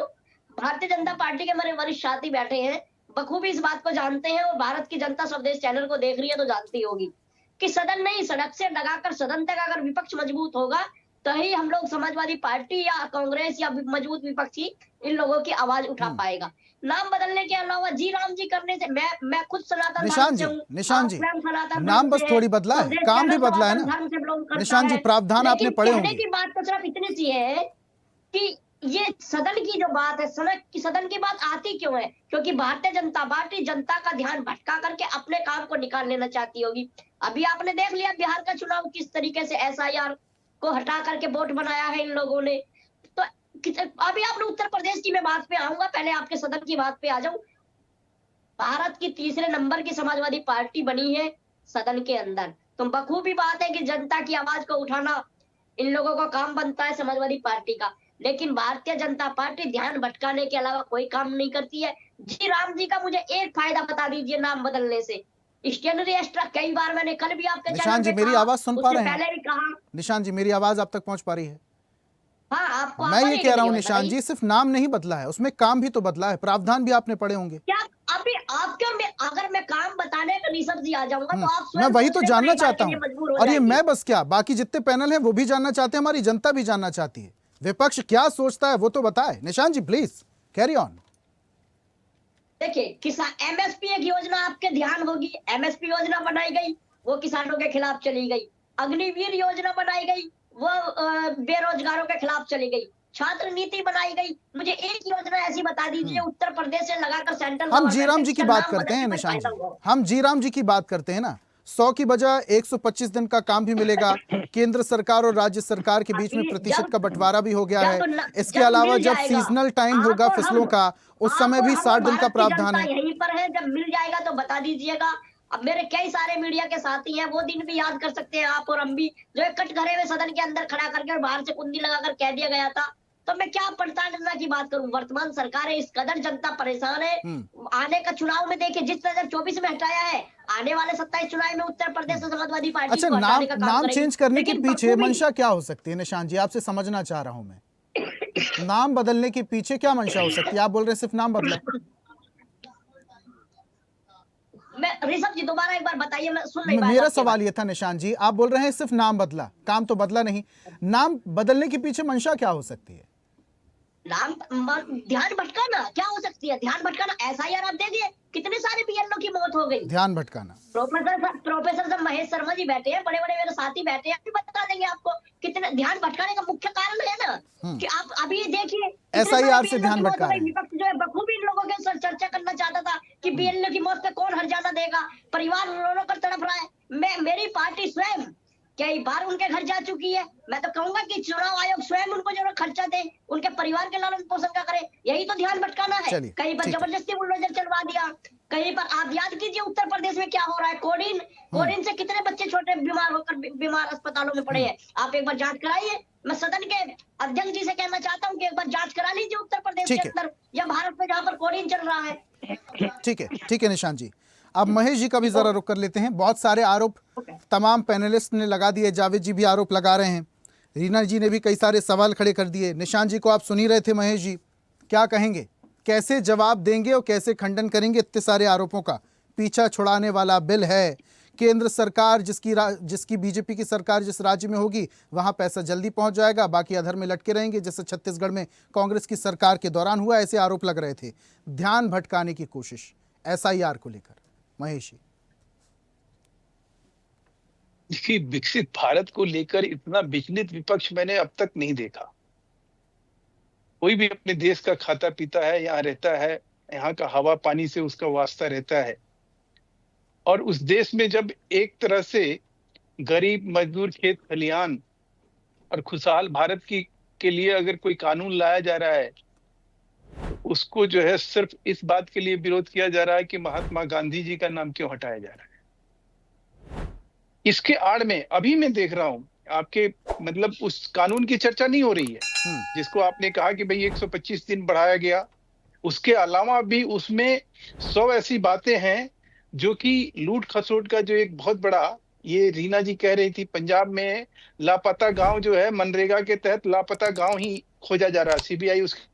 S13: भारतीय जनता पार्टी के हमारे वरिष्ठ साथी बैठे हैं, बखूबी इस बात को जानते हैं, और भारत की जनता स्वदेश चैनल को देख रही है तो जानती होगी कि सदन नहीं, सड़क से लगाकर सदन तक अगर विपक्ष मजबूत होगा तो ही हम लोग समाजवादी पार्टी या कांग्रेस या मजबूत विपक्षी इन लोगों की आवाज उठा पाएगा। नाम बदलने के अलावा जी राम जी करने से मैं खुद सनातन
S1: निशांत जी नाम बस थोड़ी बदला है, काम भी बदला है ना निशांत जी, प्रावधान आपने पढ़े होंगे।
S13: की बात तो सिर्फ इतनी सी है कि ये सदन की जो बात है, सदन की बात आती क्यों है? क्योंकि भारतीय जनता पार्टी जनता का ध्यान भटका करके अपने काम को निकाल लेना चाहती होगी। अभी आपने देख लिया बिहार का चुनाव, किस तरीके से एसआईआर को हटा करके वोट बनाया है इन लोगों ने। तो अभी आपने उत्तर प्रदेश की मैं बात पे आऊंगा, पहले आपके सदन की बात पे आ जाऊं। भारत की तीसरे नंबर की समाजवादी पार्टी बनी है सदन के अंदर। तो बखूबी बात है कि जनता की आवाज को उठाना इन लोगों का काम बनता है समाजवादी पार्टी का, लेकिन भारतीय जनता पार्टी ध्यान भटकाने के अलावा कोई काम नहीं करती है। जी राम जी का मुझे एक फायदा बता दीजिए नाम बदलने से। स्टेनरी एक्स्ट्रा कई बार मैंने कल भी आपके
S1: निशान जी
S13: चैनल पे
S1: मेरी
S13: कहा,
S1: आवाज सुन पा
S13: उससे
S1: रहे
S13: पहले
S1: हैं?
S13: भी कहा।
S1: निशान जी मेरी आवाज आप तक पहुंच पा रही है?
S13: हाँ, आपको
S1: मैं ये कह रहा हूँ निशान
S13: बताइए।
S1: जी, सिर्फ नाम नहीं बदला है, उसमें काम भी तो बदला है, प्रावधान भी आपने पढ़े होंगे।
S13: क्या अभी आपके में अगर मैं काम बताने का निशब जी आ जाऊंगा तो आप
S1: मैं
S13: स्वयं
S1: वही तो
S13: दूसरे
S1: जानना
S13: परिवार
S1: चाहता
S13: के लिए
S1: हूँ,
S13: मजबूर हो
S1: और ये
S13: जाएंगे।
S1: मैं बस क्या, बाकी जितने पैनल हैं वो भी जानना चाहते हैं, हमारी जनता भी जानना चाहती है। विपक्ष क्या सोचता है वो तो बताए। निशान जी प्लीज कैरी ऑन।
S13: देखिए, किसान एमएसपी एक योजना आपके ध्यान होगी, एमएसपी योजना बनाई गई, वो किसानों के खिलाफ चली गई। अग्निवीर योजना बनाई गई, वो बेरोजगारों के खिलाफ चली गई। छात्र नीति बनाई गई। मुझे एक योजना ऐसी बता दीजिए उत्तर प्रदेश से लगाकर सेंट्रल
S1: हम जीराम जी की बात करते हैं निशान जी, हम जीराम जी की बात करते हैं ना। 100 की बजाय 125 दिन का काम भी मिलेगा। केंद्र सरकार और राज्य सरकार के बीच में प्रतिशत का बंटवारा भी हो गया है। इसके अलावा जब सीजनल टाइम होगा फसलों का, उस समय भी 60 दिन का प्रावधान है।
S13: यहीं पर है, जब मिल जाएगा तो बता दीजिएगा। अब मेरे कई सारे मीडिया के साथी हैं, वो दिन भी याद कर सकते हैं आप और हम भी, जो एक कटघरे में सदन के अंदर खड़ा करके और बाहर से कुंडी लगाकर कह दिया गया था। तो मैं क्या पड़तालना की बात करूं, वर्तमान सरकार है, इस कदर जनता परेशान है। आने का चुनाव में देखिए जिस 2024 में हटाया है, आने वाले 27 चुनाव में उत्तर प्रदेश से समाजवादी पार्टी
S1: अच्छा,
S13: को हटाने का काम
S1: नाम
S13: करेगी।
S1: चेंज करने के
S13: लेकिन
S1: पीछे
S13: बखूबी-
S1: मंशा क्या हो सकती है निशान जी, आपसे समझना चाह रहा हूं मैं। नाम बदलने के पीछे क्या मंशा हो सकती है? आप बोल रहे हैं सिर्फ नाम बदला।
S13: मैं ऋषभ जी दोबारा एक बार बताइए, मैं सुन नहीं पाया।
S1: मेरा सवाल ये था निशान जी, आप बोल रहे हैं सिर्फ नाम बदला, काम तो बदला नहीं। नाम बदलने के पीछे मंशा क्या हो सकती है?
S13: नाम ध्यान भटकाना क्या हो सकती है? ध्यान भटकाना, एसआईआर आप देखिए कितने सारे बीएलओ की मौत हो गई।
S1: ध्यान भटकाना।
S13: प्रोफेसर साहब महेश शर्मा जी बैठे हैं, बड़े बड़े मेरे साथी बैठे हैं, अभी बता देंगे आपको कितने। ध्यान भटकाने का मुख्य कारण है ना कि आप अभी देखिए
S1: SIR से ध्यान भटका रहे हैं।
S13: विपक्ष जो है बखूबी इन लोगों के साथ चर्चा करना चाहता था कि बीएलओ की मौत पे कौन हर्जाना देगा, परिवार रो रो कर तड़प रहा है। मेरी पार्टी स्वयं कई बार उनके घर जा चुकी है। मैं तो कहूंगा कि चुनाव आयोग स्वयं उनको जो खर्चा दे, उनके परिवार के लालन पोषण का करे। यही तो ध्यान भटकाना है। कहीं पर जबरदस्ती बुलडोजर चलवा दिया, कहीं पर आप याद कीजिए उत्तर प्रदेश में क्या हो रहा है। कोडिन से कितने बच्चे छोटे बीमार होकर बीमार अस्पतालों में पड़े हैं। आप एक बार जांच कराइए। मैं सदन के अध्यक्ष जी से कहना चाहता हूँ कि एक बार जांच करा लीजिए उत्तर प्रदेश के अंदर या भारत में जहाँ पर कोडिन चल रहा है।
S1: ठीक है निशान जी। अब महेश जी का भी जरा रुख कर लेते हैं। बहुत सारे आरोप तमाम पैनलिस्ट ने लगा दिए, जावेद जी भी आरोप लगा रहे हैं, रीना जी ने भी कई सारे सवाल खड़े कर दिए। निशान जी को आप सुन ही रहे थे। महेश जी क्या कहेंगे, कैसे जवाब देंगे और कैसे खंडन करेंगे इतने सारे आरोपों का? पीछा छुड़ाने वाला बिल है। केंद्र सरकार जिसकी बीजेपी की सरकार जिस राज्य में होगी वहां पैसा जल्दी पहुंच जाएगा, बाकी अधर में लटके रहेंगे, जैसे छत्तीसगढ़ में कांग्रेस की सरकार के दौरान हुआ। ऐसे आरोप लग रहे थे। ध्यान भटकाने की कोशिश SIR को लेकर। महेश जी
S14: देखिए, विकसित भारत को लेकर इतना विचलित विपक्ष मैंने अब तक नहीं देखा। कोई भी अपने देश का खाता पीता है, यहाँ रहता है, यहाँ का हवा पानी से उसका वास्ता रहता है। और उस देश में जब एक तरह से गरीब मजदूर खेत खलिहान और खुशहाल भारत के लिए अगर कोई कानून लाया जा रहा है, उसको जो है सिर्फ इस बात के लिए विरोध किया जा रहा है कि महात्मा गांधी जी का नाम क्यों हटाया जा रहा है। इसके आड़ में अभी मैं देख रहा हूं आपके मतलब उस कानून की चर्चा नहीं हो रही है जिसको आपने कहा कि भाई 125 दिन बढ़ाया गया। उसके अलावा भी उसमें 100 ऐसी बातें हैं जो कि लूट खसोट का जो एक बहुत बड़ा, ये रीना जी कह रही थी, पंजाब में लापता गांव जो है मनरेगा के तहत लापता गांव ही खोजा जा रहा है। सीबीआई उसके,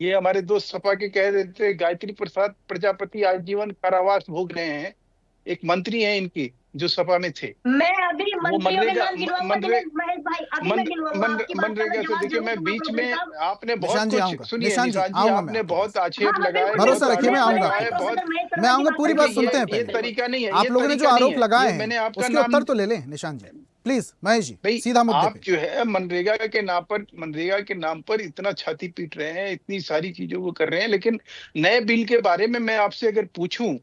S14: ये हमारे दोस्त सपा के कह रहे थे, गायत्री प्रसाद प्रजापति आजीवन कारावास भोग रहे हैं। एक मंत्री हैं इनकी जो सपा में थे।
S13: मैं अभी मनरेगा से
S14: देखिए, मैं बीच में आपने बहुत कुछ सुनिए,
S1: निशान जी
S14: आपने बहुत आक्षेप लगाए।
S1: भरोसा रखिए, मैं आऊंगा पूरी बात सुनते हैं।
S14: ये तरीका नहीं है।
S1: आप लोगों ने जो आरोप लगाए हैं उसके उत्तर तो ले लें निशान जी प्लीज। महेश जी सीधा मुद्दे पे।
S14: आप जो है मनरेगा के नाम पर इतना छाती पीट रहे हैं, इतनी सारी चीजों को कर रहे हैं, लेकिन नए बिल के बारे में मैं आपसे अगर पूछूं,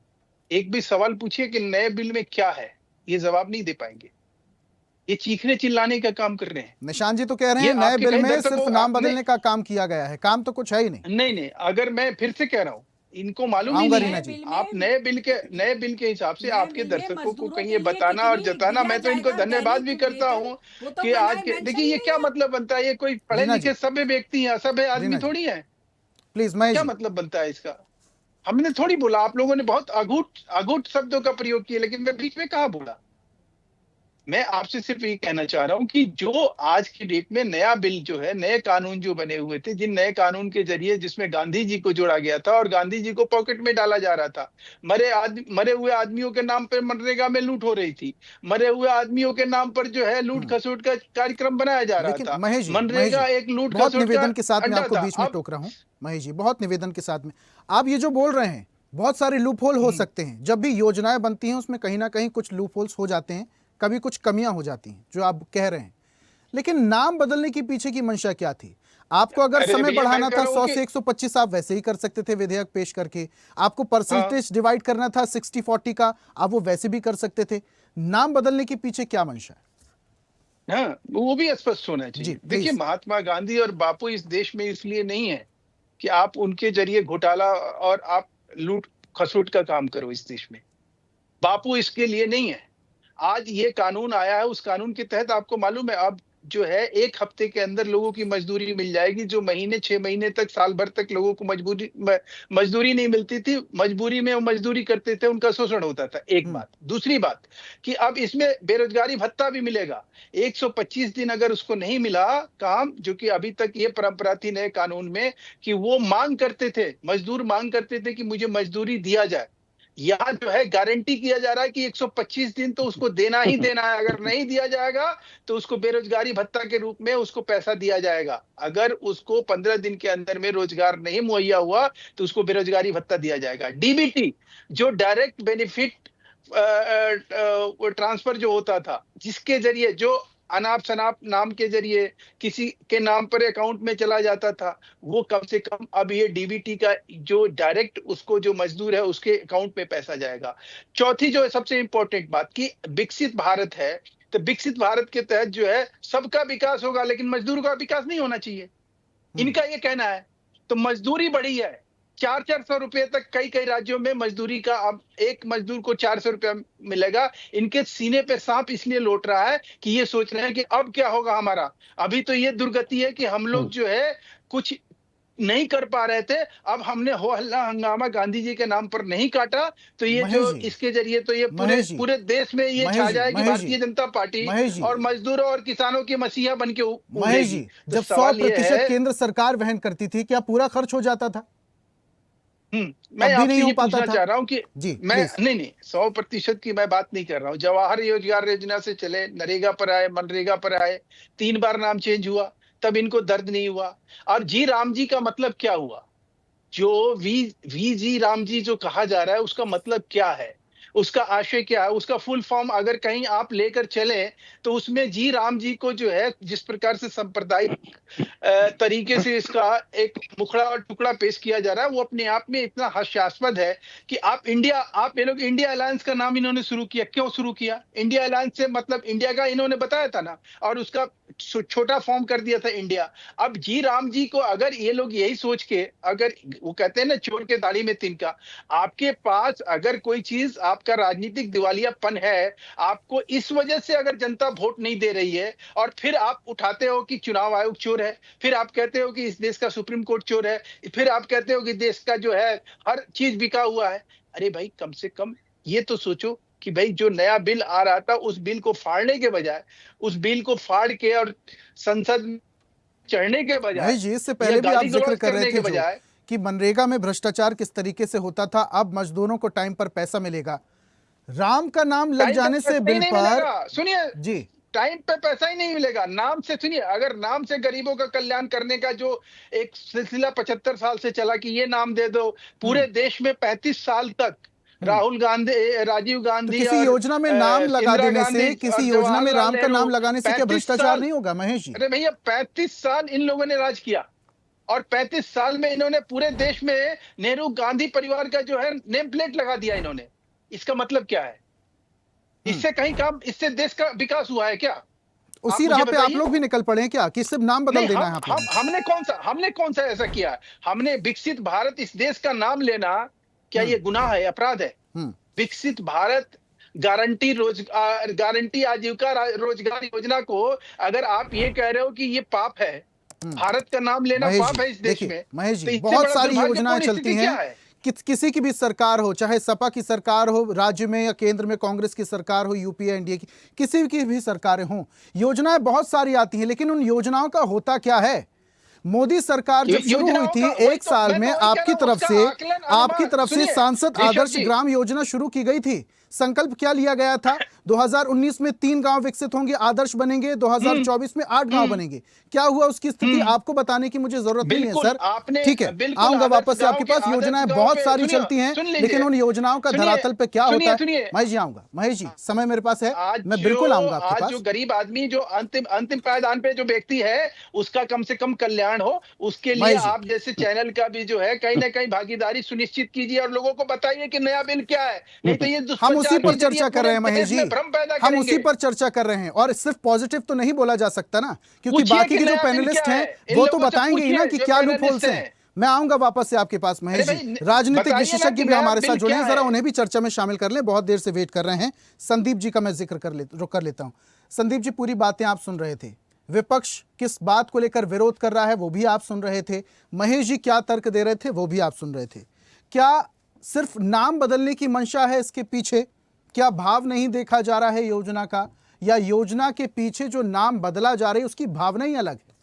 S14: एक भी सवाल पूछिए कि नए बिल में क्या है, ये जवाब नहीं दे पाएंगे। ये चीखने चिल्लाने का काम कर रहे हैं।
S1: निशान जी तो कह रहे हैं नए बिल में सिर्फ नाम बदलने का काम किया गया है, काम तो कुछ है ही नहीं।
S14: नहीं, अगर मैं फिर से कह रहा हूं, इनको मालूम ही
S1: आऊंगा
S14: नहीं
S1: रीना
S14: है।
S1: जी।
S14: आप नए बिल के हिसाब से आपके दर्शकों को कहीं ये बताना और जताना, मैं तो इनको धन्यवाद भी करता हूँ कि आज के देखिए ये क्या मतलब बनता है, ये कोई पढ़े
S1: रीना
S14: लिखे
S1: जी।
S14: सभ्य व्यक्ति हैं, सभ्य आदमी
S1: रीना जी।
S14: थोड़ी है।
S1: प्लीज महेश
S14: क्या
S1: जी।
S14: मतलब बनता है इसका? हमने थोड़ी बोला, आप लोगों ने बहुत अगूट शब्दों का प्रयोग किया, लेकिन मैं बीच में कहाँ बोला? मैं आपसे सिर्फ ये कहना चाह रहा हूं कि जो आज की डेट में नया बिल जो है, नए कानून जो बने हुए थे, जिन नए कानून के जरिए जिसमें गांधी जी को जोड़ा गया था और गांधी जी को पॉकेट में डाला जा रहा था, मरे हुए आदमियों के नाम पर मनरेगा में लूट हो रही थी, मरे हुए आदमियों के नाम पर जो है लूट खसोट का कार्यक्रम बनाया जा रहा
S1: लेकिन
S14: था।
S1: महेश जी,
S14: मनरेगा एक लूट
S1: बहुत
S14: खसोट
S1: निवेदन
S14: का
S1: के साथ मैं
S14: अड्डा
S1: आपको
S14: था।
S1: बीच में टोक रहा हूं। महेश जी, बहुत निवेदन के साथ में आप ये जो बोल रहे हैं, बहुत सारे लूप होल हो सकते हैं। जब भी योजनाएं बनती हैं उसमें कहीं ना कहीं कुछ लूप होल्स हो जाते हैं, कभी कुछ कमियां हो जाती हैं, जो आप कह रहे हैं। लेकिन नाम बदलने की पीछे की मंशा क्या थी? आपको अगर
S14: अरे
S1: समय
S14: भैया,
S1: बढ़ाना
S14: मैं कह
S1: था
S14: रहा हूं
S1: 100
S14: कि-
S1: से 125, आप वैसे ही कर सकते थे विधेयक पेश करके। आपको परसेंटेज डिवाइड करना था 60-40 का, आप वो वैसे भी कर सकते थे। नाम बदलने के पीछे क्या मंशा है?
S14: हाँ, वो भी स्पष्ट होना
S1: जी,
S14: चाहिए।
S1: प्लीज।
S14: देखिए, महात्मा गांधी और बापू इस देश में इसलिए नहीं है कि आप उनके जरिए घोटाला और आप लूट खसोट का काम करो इस देश में। बापू इसके लिए नहीं है। आज ये कानून आया है, उस कानून के तहत आपको मालूम है अब जो है 1 हफ्ते के अंदर लोगों की मजदूरी मिल जाएगी, जो महीने 6 महीने तक, साल भर तक लोगों को मजदूरी नहीं मिलती थी। मजबूरी में वो मजदूरी करते थे, उनका शोषण होता था। एक बात। दूसरी बात कि अब इसमें बेरोजगारी भत्ता भी मिलेगा। 125 दिन अगर उसको नहीं मिला काम, जो कि अभी तक ये परंपरा थी नए कानून में कि वो मांग करते थे, मजदूर मांग करते थे कि मुझे मजदूरी दिया जाए। यहाँ जो है गारंटी किया जा रहा है कि 125 दिन तो उसको देना ही देना है। अगर नहीं दिया जाएगा तो उसको बेरोजगारी भत्ता के रूप में उसको पैसा दिया जाएगा। अगर उसको 15 दिन के अंदर में रोजगार नहीं मुहैया हुआ तो उसको बेरोजगारी भत्ता दिया जाएगा। डीबीटी, जो डायरेक्ट बेनिफिट ट्रांसफर जो होता था, जिसके जरिए जो अनाप शनाप नाम के जरिए किसी के नाम पर अकाउंट में चला जाता था, वो कम से कम अब ये डीबीटी का जो डायरेक्ट उसको जो मजदूर है उसके अकाउंट में पैसा जाएगा। चौथी जो है सबसे इंपॉर्टेंट बात कि विकसित भारत है, तो विकसित भारत के तहत जो है सबका विकास होगा, लेकिन मजदूर का विकास नहीं होना चाहिए, इनका ये कहना है। तो मजदूरी बढ़ी है, 400 रुपए तक कई राज्यों में मजदूरी का, अब एक मजदूर को 400 रुपया मिलेगा। इनके सीने पे सांप इसलिए लौट रहा है कि ये सोच रहे हैं कि अब क्या होगा हमारा। अभी तो ये दुर्गति है कि हम लोग जो है कुछ नहीं कर पा रहे थे, अब हमने हो हल्ला हंगामा गांधी जी के नाम पर नहीं काटा, तो ये जो इसके जरिए तो ये पूरे देश में ये छा जाएगी भारतीय जनता पार्टी और मजदूरों और किसानों की मसीहा बन के
S1: महेश जी, जब 100% केंद्र सरकार वहन करती थी, क्या पूरा खर्च हो जाता था?
S14: मैं आपसे ये पूछना चाह रहा हूं कि
S1: जी,
S14: मैं नहीं 100% की मैं बात नहीं कर रहा हूं। जवाहर रोजगार योजना से चले, नरेगा पर आए, मनरेगा पर आए, 3 बार नाम चेंज हुआ, तब इनको दर्द नहीं हुआ। और जी राम जी का मतलब क्या हुआ? जो वी जी राम जी जो कहा जा रहा है उसका मतलब क्या है, उसका आशय क्या है, उसका फुल फॉर्म अगर कहीं आप लेकर चले तो उसमें जी राम जी को जो है जिस प्रकार से सांप्रदायिक तरीके से इसका एक मुखड़ा और टुकड़ा पेश किया जा रहा है, वो अपने आप में इतना हास्यास्पद है कि आप ये लोग इंडिया अलायंस का नाम इन्होंने शुरू किया। क्यों शुरू किया? इंडिया अलायंस से मतलब इंडिया का इन्होंने बताया था ना, और उसका छोटा फॉर्म कर दिया था इंडिया। अब जी राम जी को अगर ये लोग यही सोच के, अगर वो कहते हैं ना चोर के दाढ़ी में तिनका, आपके पास अगर कोई चीज आपका राजनीतिक दिवालियापन है, आपको इस वजह से अगर जनता वोट नहीं दे रही है, और फिर आप उठाते हो कि चुनाव आयोग चोर है, फिर आप कहते हो कि इस देश का सुप्रीम कोर्ट चोर है, फिर आप कहते हो कि देश का जो है हर चीज बिका हुआ है। अरे भाई, कम से कम ये तो सोचो कि भाई जो नया बिल आ रहा था उस बिल को फाड़ने के बजाय, उस बिल को फाड़ के और संसद में चढ़ने के बजाय,
S1: जी इससे पहले भी आप जिक्र कर रहे थे कि मनरेगा में भ्रष्टाचार किस तरीके से होता था, अब मजदूरों को टाइम पर पैसा मिलेगा। राम का नाम लग जाने से बिल पर,
S14: सुनिए
S1: जी,
S14: टाइम पे पैसा ही नहीं मिलेगा। नाम से सुनिए, अगर नाम से गरीबों का कल्याण करने का जो एक सिलसिला 75 साल से चला कि ये नाम दे दो, पूरे देश में 35 साल तक राहुल गांधी, राजीव गांधी,
S1: तो किसी योजना में नाम लगा देने से, किसी योजना में राम का नाम लगाने से क्या भ्रष्टाचार नहीं होगा महेश जी?
S14: अरे भैया, 35 साल इन लोगों ने राज किया, और 35 साल में इन्होंने पूरे देश में नेहरू गांधी परिवार का जो है नेम प्लेट लगा दिया इन्होंने। इसका मतलब क्या है? इससे कहीं काम, इससे देश का विकास हुआ है क्या?
S1: उसी राह पे आप लोग भी निकल पड़े हैं क्या कि सिर्फ नाम बदल देना है आप लोगों को?
S14: हमने कौन सा ऐसा किया? हमने विकसित भारत इस देश का नाम लेना क्या ये गुनाह है, अपराध है? विकसित भारत गारंटी आजीविका रोजगार योजना को अगर आप ये कह रहे हो कि ये पाप है, भारत का नाम लेना पाप है इस देश में,
S1: महेश
S14: तो
S1: जी,
S14: इससे
S1: बहुत
S14: बड़ा
S1: सारी योजनाएं
S14: दुर्भाग्यपूर्ण
S1: चलती
S14: स्थिति क्या
S1: हैं
S14: है?
S1: किसी की भी सरकार हो, चाहे सपा की सरकार हो राज्य में या केंद्र में कांग्रेस की सरकार हो, यूपीए एनडीए की, किसी की भी सरकारें हों, योजनाएं बहुत सारी आती हैं, लेकिन उन योजनाओं का होता क्या है? मोदी सरकार जब शुरू हुई थी, एक साल में आपकी तरफ से सांसद आदर्श ग्राम योजना शुरू की गई थी। संकल्प क्या लिया गया था? 2019 में 3 गांव विकसित होंगे, आदर्श बनेंगे, 2024 में 8 गांव बनेंगे। क्या हुआ उसकी स्थिति? आपको बताने की मुझे जरूरत नहीं है सर, ठीक है, आऊंगा वापस से आपके पास। योजनाएं बहुत सारी चलती हैं, लेकिन उन योजनाओं का धरातल पे क्या होता है? महेश जी आऊंगा, महेश जी समय मेरे पास है, मैं बिल्कुल आऊंगा आपके पास।
S14: जो गरीब आदमी, जो अंतिम पायदान पे जो व्यक्ति है, उसका कम से कम कल्याण हो, उसके लिए आप जैसे चैनल का भी जो है कहीं ना कहीं भागीदारी सुनिश्चित कीजिए और लोगों को बताइए कि नया बिल क्या है। नहीं तो ये
S1: हम उसी पर चर्चा कर रहे हैं महेश जी, हम उसी पर चर्चा कर रहे हैं। और सिर्फ पॉजिटिव तो नहीं बोला जा सकता ना, क्योंकि बाकी के जो पैनलिस्ट हैं वो तो बताएंगे ही ना कि क्या लूप होल्स हैं। मैं आऊंगा वापस से आपके पास महेश जी। राजनीतिक विशेषज्ञ भी हमारे साथ जुड़े हैं, जरा उन्हें भी चर्चा में शामिल कर लें, बहुत देर से वेट कर रहे हैं। संदीप जी का मैं जिक्र कर लेता हूं। संदीप जी, पूरी बातें आप सुन रहे थे, विपक्ष किस बात को लेकर विरोध कर रहा है वो भी आप सुन रहे थे, महेश जी क्या तर्क दे रहे थे वो भी आप सुन रहे थे। क्या सिर्फ नाम बदलने की मंशा है इसके पीछे? क्या भाव नहीं देखा जा रहा है योजना का, या योजना के पीछे जो नाम बदला जा रहा है उसकी भावना ही अलग है?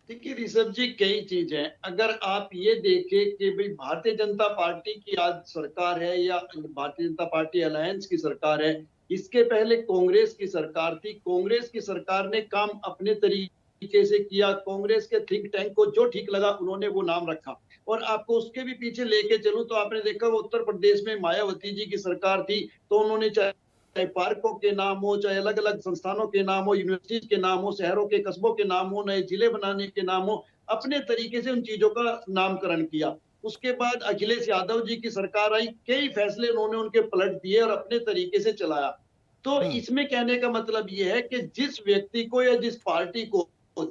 S15: देखिए ऋषभ जी, कई चीज है। अगर आप ये देखें कि भाई भारतीय जनता पार्टी की आज सरकार है या भारतीय जनता पार्टी अलायंस की सरकार है, इसके पहले कांग्रेस की सरकार थी। कांग्रेस की सरकार ने काम अपने तरीके से किया, कांग्रेस के थिंक टैंक को जो ठीक लगा उन्होंने वो नाम रखा। और आपको उसके भी पीछे लेके चलूं तो आपने देखा वो उत्तर प्रदेश में मायावती जी की सरकार थी, तो उन्होंने चाहे पार्कों के नाम हो, चाहे अलग अलग संस्थानों के नाम हो, यूनिवर्सिटीज के नाम हो, शहरों के कस्बों के नाम हो, नए जिले बनाने के नाम हो, अपने तरीके से उन चीजों का नामकरण किया। उसके बाद अखिलेश यादव जी की सरकार आई, कई फैसले उन्होंने उनके पलट दिए और अपने तरीके से चलाया। तो इसमें कहने का मतलब ये है कि जिस व्यक्ति को या जिस पार्टी को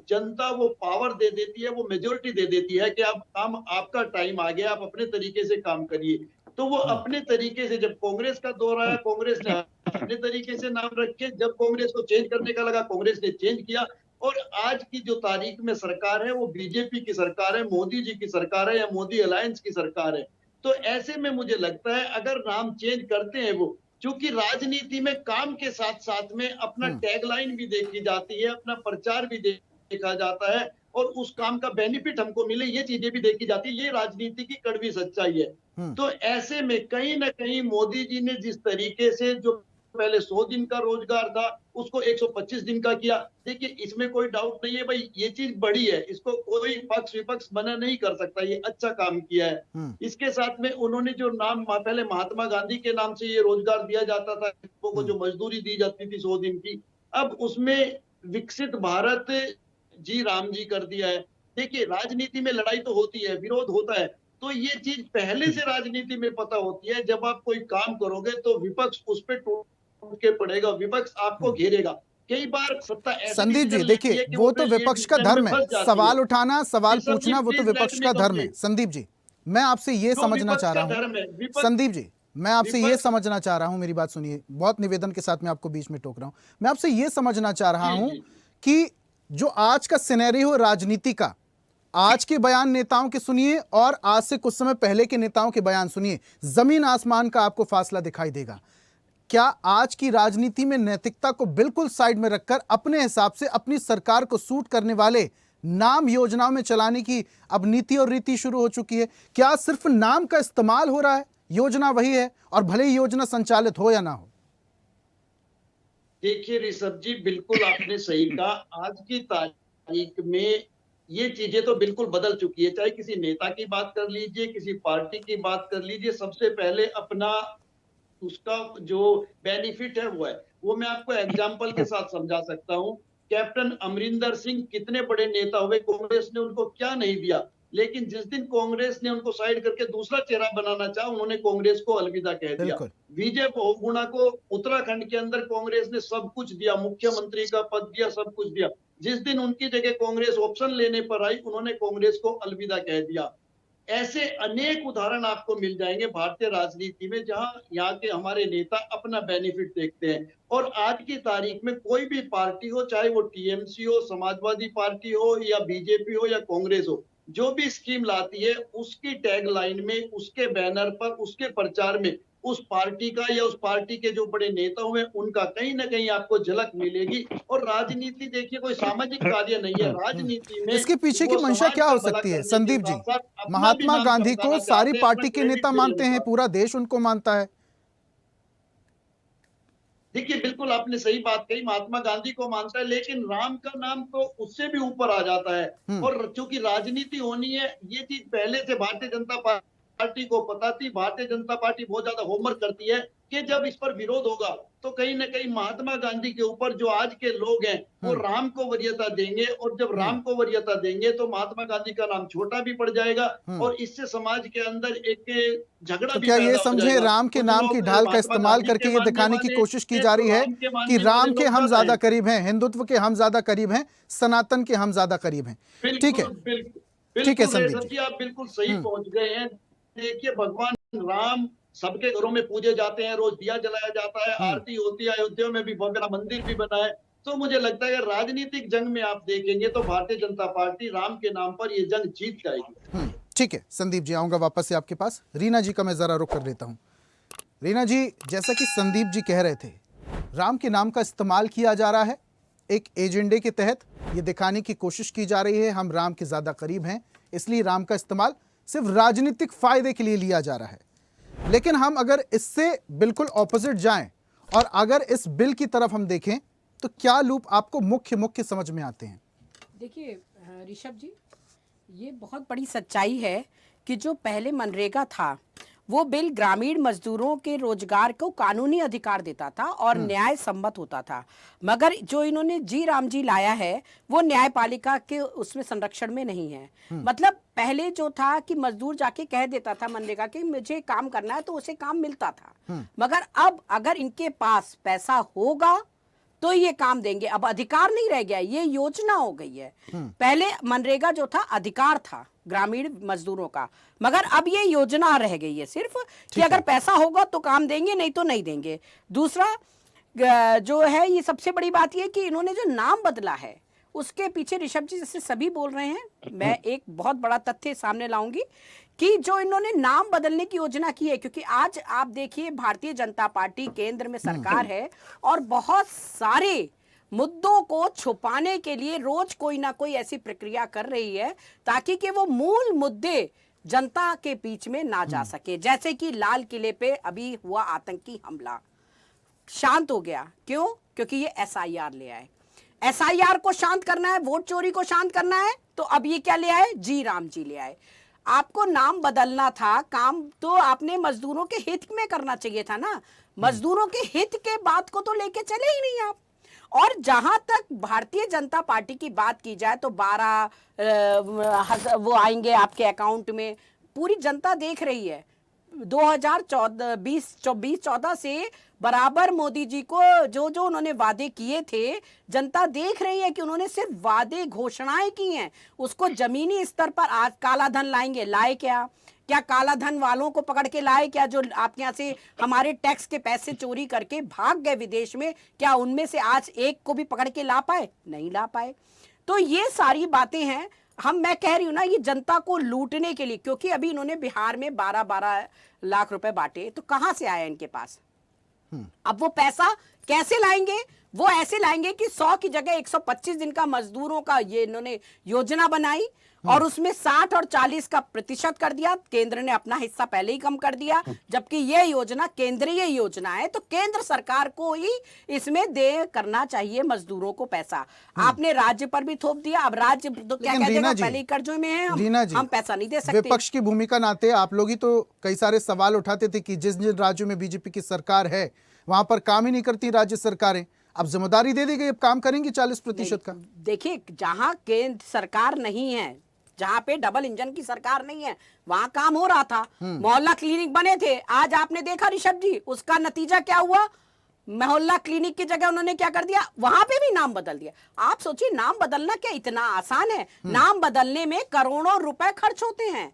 S15: जनता वो पावर दे देती है, वो मेजोरिटी दे देती है कि आप काम, आपका टाइम आ गया, आप अपने तरीके से काम करिए, तो वो अपने तरीके से, जब कांग्रेस का दौर आया कांग्रेस ने अपने तरीके से नाम रखे, जब कांग्रेस को चेंज करने का लगा कांग्रेस ने चेंज किया। और आज की जो तारीख में सरकार है वो बीजेपी की सरकार है, मोदी जी की सरकार है या मोदी अलायंस की सरकार है। तो ऐसे में मुझे लगता है अगर नाम चेंज करते हैं वो, क्योंकि राजनीति में काम के साथ साथ में अपना टैगलाइन भी देखी जाती है, अपना प्रचार भी देखा जाता है, और उस काम का बेनिफिट हमको मिले ये चीजें भी देखी जाती है। ये राजनीति की कड़वी सच्चाई है। तो ऐसे में कहीं ना कहीं मोदी जी ने जिस तरीके से जो पहले 100 दिन का रोजगार था उसको 125 दिन का किया, देखिए इसमें कोई डाउट नहीं है भाई, ये चीज बड़ी है, इसको कोई पक्ष विपक्ष मना नहीं कर सकता, ये अच्छा काम किया है। इसके साथ में उन्होंने जो नाम पहले महात्मा गांधी के नाम से ये रोजगार दिया जाता था, लोगों को जो मजदूरी दी जाती थी 100 दिन की, अब उसमें विकसित भारत जी राम जी कर दिया है। देखिए राजनीति में लड़ाई तो होती है, विरोध होता है, तो ये चीज पहले से राजनीति में पता होती है। जब आप कोई काम करोगे तो विपक्ष उस पर टूट के पड़ेगा, विपक्ष आपको घेरेगा। कई बार सत्ता
S1: संदीप जी देखिए, वो तो विपक्ष का धर्म है, सवाल उठाना, सवाल पूछना, वो तो विपक्ष का धर्म है। संदीप जी मैं आपसे ये समझना चाह रहा हूँ, संदीप जी मैं आपसे ये समझना चाह रहा हूँ, मेरी बात सुनिए, बहुत निवेदन के साथ मैं आपको बीच में टोक रहा हूँ। मैं आपसे ये समझना चाह रहा हूँ कि जो आज का सिनेरियो राजनीति का, आज के बयान नेताओं के सुनिए और आज से कुछ समय पहले के नेताओं के बयान सुनिए, जमीन आसमान का आपको फासला दिखाई देगा। क्या आज की राजनीति में नैतिकता को बिल्कुल साइड में रखकर अपने हिसाब से अपनी सरकार को सूट करने वाले नाम योजनाओं में चलाने की अब नीति और रीति शुरू हो चुकी है? क्या सिर्फ नाम का इस्तेमाल हो रहा है, योजना वही है और भले ही योजना संचालित हो या ना हो?
S15: देखिए ऋषभ जी, बिल्कुल आपने सही कहा, आज की तारीख में ये चीजें तो बिल्कुल बदल चुकी है। चाहे किसी नेता की बात कर लीजिए, किसी पार्टी की बात कर लीजिए, सबसे पहले अपना उसका जो बेनिफिट है वो मैं आपको एग्जांपल के साथ समझा सकता हूं। कैप्टन अमरिंदर सिंह कितने बड़े नेता हुए, कांग्रेस ने उनको क्या नहीं दिया, लेकिन जिस दिन कांग्रेस ने उनको साइड करके दूसरा चेहरा बनाना चाहा, उन्होंने कांग्रेस को अलविदा कह दिया।
S1: बिल्कुल।
S15: विजय बहुगुणा को उत्तराखंड के अंदर कांग्रेस ने सब कुछ दिया, मुख्यमंत्री का पद दिया, सब कुछ दिया। जिस दिन उनकी जगह कांग्रेस ऑप्शन लेने पर आई, उन्होंने कांग्रेस को अलविदा कह दिया। ऐसे अनेक उदाहरण आपको मिल जाएंगे भारतीय राजनीति में, जहां यहाँ के हमारे नेता अपना बेनिफिट देखते हैं। और आज की तारीख में कोई भी पार्टी हो, चाहे वो टीएमसी हो, समाजवादी पार्टी हो या बीजेपी हो या कांग्रेस हो, जो भी स्कीम लाती है उसकी टैगलाइन में, उसके बैनर पर, उसके प्रचार में उस पार्टी का या उस पार्टी के जो बड़े नेता हुए उनका कहीं ना कहीं आपको झलक मिलेगी। और राजनीति देखिए कोई सामाजिक कार्य नहीं है, राजनीति में
S1: इसके पीछे की मंशा क्या हो सकती है संदीप जी? महात्मा गांधी को सारी पार्टी के नेता मानते हैं, पूरा देश उनको मानता है।
S15: देखिए बिल्कुल आपने सही बात कही, महात्मा गांधी को मानता है, लेकिन राम का नाम तो उससे भी ऊपर आ जाता है। और चूंकि राजनीति होनी है, ये चीज पहले से भारतीय जनता पार्टी को पता थी। भारतीय जनता पार्टी बहुत ज्यादा होमवर्क करती है कि जब इस पर विरोध होगा तो कहीं ना कहीं महात्मा गांधी के ऊपर जो आज के लोग हैं वो राम को वरीयता देंगे, और जब राम को वरीयता देंगे तो महात्मा गांधी का नाम छोटा भी पड़ जाएगा और इससे समाज के अंदर एक झगड़ा
S1: तो
S15: भी
S1: क्या
S15: पैदा
S1: ये
S15: हो
S1: समझे
S15: जाएगा।
S1: राम के
S15: तो
S1: नाम
S15: लोग
S1: की ढाल का
S15: महात्मा
S1: इस्तेमाल
S15: गांधी
S1: करके
S15: के
S1: ये
S15: मानने
S1: दिखाने की
S15: वाले
S1: कोशिश की
S15: हैं,
S1: जा रही
S15: तो
S1: है
S15: राम के
S1: कि
S15: मानने
S1: राम
S15: वाले
S1: के
S15: लोग
S1: हम
S15: ज्यादा
S1: ज्यादा
S15: हैं।
S1: करीब हैं, हिंदुत्व के हम ज्यादा करीब हैं, सनातन के हम ज्यादा करीब हैं। ठीक है, ठीक है संदीप जी।
S15: आप बिल्कुल सही पहुंच गए हैं। देखिए भगवान राम सबके घरों में पूजे जाते हैं, रोज दिया जलाया जाता है, आरती होती है, अयोध्या में भी भव्य मंदिर भी बना है। तो मुझे लगता है कि राजनीतिक जंग में आप देखेंगे तो भारतीय जनता पार्टी राम के नाम पर ये जंग जीत जाएगी।
S1: ठीक है संदीप जी, आऊंगा वापस से आपके पास। रीना जी का मैं जरा रुक कर लेता हूं। रीना जी, जैसा कि संदीप जी कह रहे थे, राम के नाम का इस्तेमाल किया जा रहा है एक एजेंडे के तहत। ये दिखाने की कोशिश की जा रही है हम राम के ज्यादा करीब हैं, इसलिए राम का इस्तेमाल सिर्फ राजनीतिक फायदे के लिए लिया जा रहा है। लेकिन हम अगर इससे बिल्कुल ऑपोजिट जाएं और अगर इस बिल की तरफ हम देखें तो क्या लूप आपको मुख्य समझ में आते हैं?
S12: देखिए ऋषभ जी, ये बहुत बड़ी सच्चाई है कि जो पहले मनरेगा था वो बिल ग्रामीण मजदूरों के रोजगार को कानूनी अधिकार देता था और न्याय सम्मत होता था। मगर जो इन्होंने जी राम जी लाया है वो न्यायपालिका के उसमें संरक्षण में नहीं है। मतलब पहले जो था कि मजदूर जाके कह देता था मनरेगा कि मुझे काम करना है तो उसे काम मिलता था, मगर अब अगर इनके पास पैसा होगा तो ये काम देंगे। अब अधिकार नहीं रह गया, ये योजना हो गई है। पहले मनरेगा जो था अधिकार था ग्रामीण मजदूरों का, मगर अब ये योजना रह गई है सिर्फ कि अगर पैसा होगा तो काम देंगे, नहीं तो नहीं देंगे। दूसरा जो है, ये सबसे बड़ी बात ये कि इन्होंने जो नाम बदला है उसके पीछे ऋषभ जी जैसे सभी बोल रहे हैं, मैं एक बहुत बड़ा तथ्य सामने लाऊंगी कि जो इन्होंने नाम बदलने की योजना की है, क्योंकि आज आप देखिए भारतीय जनता पार्टी केंद्र में सरकार है और बहुत सारे मुद्दों को छुपाने के लिए रोज कोई ना कोई ऐसी प्रक्रिया कर रही है ताकि कि वो मूल मुद्दे जनता के बीच में ना जा सके। जैसे कि लाल किले पे अभी हुआ आतंकी हमला, शांत हो गया, क्यों? क्योंकि ये एसआईआर ले आए। एसआईआर को शांत करना है, वोट चोरी को शांत करना है, तो अब ये क्या ले आए? जी राम जी ले आए। आपको नाम बदलना था, काम तो आपने मजदूरों के हित में करना चाहिए था ना। मजदूरों के हित के बात को तो लेके चले ही नहीं आप। और जहां तक भारतीय जनता पार्टी की बात की जाए तो 12 वो आएंगे आपके अकाउंट में, पूरी जनता देख रही है। 2014 से बराबर मोदी जी को जो जो उन्होंने वादे किए थे, जनता देख रही है कि उन्होंने सिर्फ वादे घोषणाएं की हैं, उसको जमीनी स्तर पर आज काला धन लाएंगे। लाए क्या? क्या काला धन वालों को पकड़ के लाए क्या, जो आपके यहाँ से हमारे टैक्स के पैसे चोरी करके भाग गए विदेश में? क्या उनमें से आज एक को भी पकड़ के ला पाए? नहीं ला पाए। तो ये सारी बातें हैं। मैं कह रही हूँ ना, ये जनता को लूटने के लिए, क्योंकि अभी इन्होंने बिहार में 12-12 लाख रुपए बांटे, तो कहां से आया इनके पास? अब वो पैसा कैसे लाएंगे? वो ऐसे लाएंगे कि 100 की जगह 125 दिन का मजदूरों का ये इन्होंने योजना बनाई और उसमें 60 और 40 का प्रतिशत कर दिया। केंद्र ने अपना हिस्सा पहले ही कम कर दिया, जबकि ये योजना केंद्रीय योजना है, तो केंद्र सरकार को ही इसमें दे करना चाहिए मजदूरों को पैसा। आपने राज्य पर भी थोप दिया, अब राज्य तो क्या कह देगा, पहले कर्जों में है हम पैसा नहीं दे सकते।
S1: विपक्ष की भूमिका नाते आप लोग ही तो कई सारे सवाल उठाते थे कि जिस जिन राज्यों में बीजेपी की सरकार है वहां पर काम ही नहीं करती राज्य सरकारें। अब जिम्मेदारी दे दी गई, अब काम करेंगी 40% का।
S12: देखिए, जहां केंद्र सरकार नहीं है जहाँ पे डबल इंजन की सरकार नहीं है वहां काम हो रहा था। मोहल्ला क्लिनिक बने थे, आज आपने देखा ऋषभ जी उसका नतीजा क्या हुआ। मोहल्ला क्लिनिक की जगह उन्होंने क्या कर दिया, वहां पे भी नाम बदल दिया। आप सोचिए नाम बदलना क्या इतना आसान है? नाम बदलने में करोड़ों रुपए खर्च होते हैं।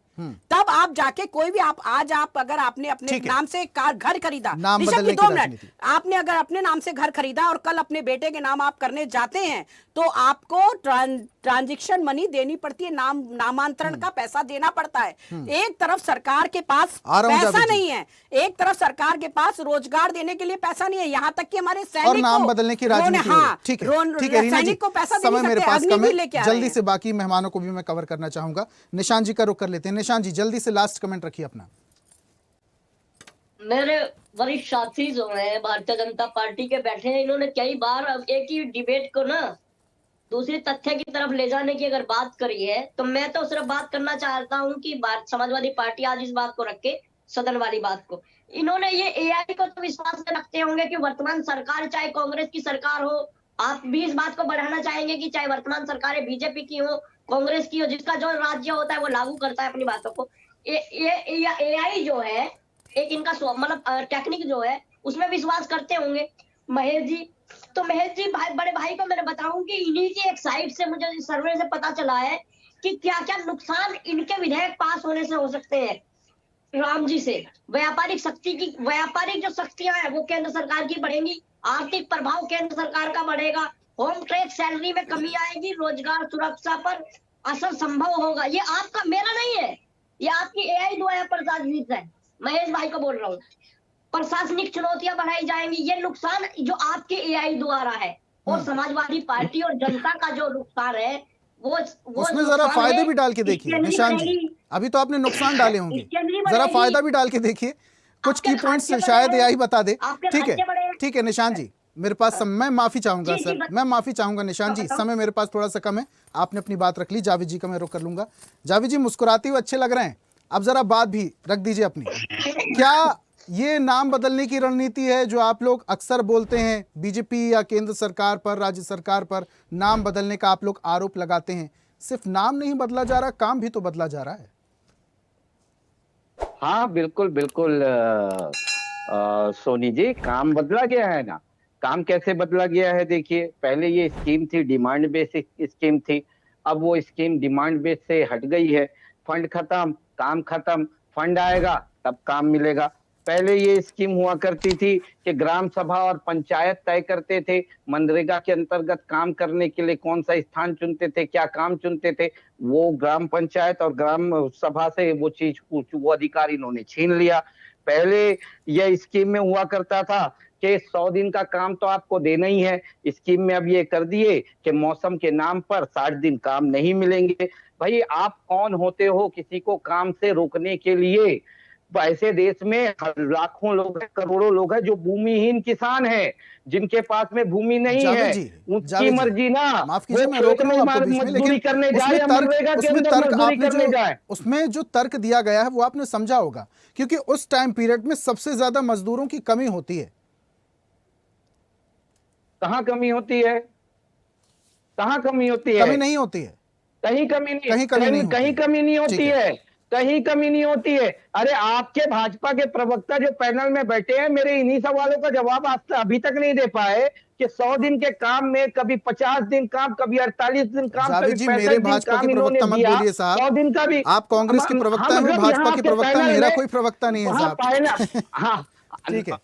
S12: तब आप जाके कोई भी आज आप अगर आपने अपने नाम से घर खरीदा, ऋषभ जी 2 मिनट, आपने अगर अपने नाम से घर खरीदा और कल अपने बेटे के नाम आप करने जाते हैं तो आपको ट्रांजैक्शन मनी देनी पड़ती है, नामांतरण का पैसा देना पड़ता है। एक तरफ सरकार के पास पैसा नहीं है, एक तरफ सरकार के पास रोजगार देने के लिए पैसा नहीं है, यहाँ तक कि हमारे सैनिक
S1: और नाम बदलने की राजनीति। ठीक है
S12: सैनिक को पैसा
S1: समय मेरे पास कम है, जल्दी से बाकी मेहमानों को भी मैं कवर करना चाहूंगा। निशांत जी का रुख कर लेते हैं। निशांत जी जल्दी से लास्ट कमेंट रखिए अपना।
S13: मेरे वरिष्ठ साथी जो हैं भारतीय जनता पार्टी के बैठे हैं, इन्होंने कई बार अब एक ही डिबेट को ना दूसरी तथ्य की तरफ ले जाने की अगर बात करी है, तो मैं तो सिर्फ बात करना चाहता हूं कि समाजवादी पार्टी आज इस बात को रखे, सदन वाली बात को। इन्होंने ये एआई को तो विश्वास में रखते होंगे कि वर्तमान सरकार चाहे कांग्रेस की सरकार हो, आप भी इस बात को बढ़ाना चाहेंगे कि चाहे वर्तमान सरकारें बीजेपी की हो, कांग्रेस की हो, जिसका जो राज्य होता है वो लागू करता है अपनी बातों को। एआई जो है एक इनका मतलब टेक्निक जो है उसमें विश्वास करते होंगे महेश जी। तो महेश जी बड़े भाई को मैंने बताऊं कि इन्हीं की एक साइट से मुझे सर्वे से पता चला है कि क्या क्या नुकसान इनके विधेयक पास होने से हो सकते हैं राम जी से। व्यापारिक जो शक्तियां हैं वो केंद्र सरकार की बढ़ेंगी, आर्थिक प्रभाव केंद्र सरकार का बढ़ेगा, होम टैक्स सैलरी में कमी आएगी, रोजगार सुरक्षा पर असर संभव होगा। ये आपका मेरा नहीं है, ये आपकी एआई द्वारा प्रसारित है, महेश भाई को बोल रहा हूँ। प्रशासनिक चुनौतियां बढ़ाई जाएंगी, ये नुकसान जो आपके एआई द्वारा है। और समाजवादी पार्टी और जनता का जो नुकसान है वो
S1: उसमें जरा फायदे भी डाल के देखिए निशांत जी। अभी तो आपने नुकसान डाले होंगे, जरा फायदा भी डाल के देखिए, कुछ की पॉइंट्स शायद एआई बता दे। ठीक है निशांत जी, मेरे पास मैं माफी चाहूंगा सर, मैं माफी चाहूंगा निशांत जी, समय मेरे पास थोड़ा सा कम है, आपने अपनी बात रख ली। जावेद जी का मैं रुख कर लूंगा। जावेद जी मुस्कुराते हुए अच्छे लग रहे हैं, अब जरा बात भी रख दीजिए अपनी। क्या ये नाम बदलने की रणनीति है जो आप लोग अक्सर बोलते हैं, बीजेपी या केंद्र सरकार पर, राज्य सरकार पर नाम बदलने का आप लोग आरोप लगाते हैं? सिर्फ नाम नहीं बदला जा रहा, काम भी तो बदला जा रहा है।
S11: हाँ बिल्कुल बिल्कुल सोनी जी, काम बदला गया है ना। काम कैसे बदला गया है देखिए, पहले ये स्कीम थी डिमांड बेस्ड स्कीम थी, अब वो स्कीम डिमांड बेस्ड से हट गई है। फंड खत्म, काम खत्म, फंड आएगा तब काम मिलेगा। पहले ये स्कीम हुआ करती थी कि ग्राम सभा और पंचायत तय करते थे मनरेगा के अंतर्गत काम करने के लिए कौन सा स्थान चुनते थे, क्या काम चुनते थे, वो ग्राम पंचायत और ग्राम सभा से वो चीज वो अधिकार इन्होंने छीन लिया। पहले यह स्कीम में हुआ करता था कि 100 दिन का काम तो आपको देना ही है, स्कीम में अब ये कर दिए कि मौसम के नाम पर 60 दिन काम नहीं मिलेंगे। भाई आप कौन होते हो किसी को काम से रोकने के लिए? ऐसे देश में लाखों लोग हैं, करोड़ों लोग हैं जो भूमिहीन किसान हैं, जिनके पास में भूमि नहीं है, उनकी मर्जी ना।
S1: माफ कीजिए मैं रोक रहा हूं आपको बीच में, लेकिन उसमें जो तर्क दिया गया है वो आपने समझा होगा, क्योंकि उस टाइम पीरियड में सबसे ज्यादा मजदूरों की कमी होती है।
S11: कहाँ कमी होती है? कहाँ कमी होती है?
S1: कमी नहीं होती है,
S11: कहीं कमी नहीं, कहीं कमी नहीं होती है, कहीं कमी नहीं होती है। अरे आपके भाजपा के प्रवक्ता जो पैनल में बैठे हैं, मेरे इन्हीं सवालों का जवाब अभी तक नहीं दे पाए कि 100 दिन के काम में कभी 50 दिन काम, कभी 48 दिन काम, कभी 65 दिन काम इन्होंने दिया। 100 दिन का भी
S1: आप कांग्रेस के प्रवक्ता हैं, भाजपा के प्रवक्ता, मेरा कोई प्रवक्ता नहीं है साहब।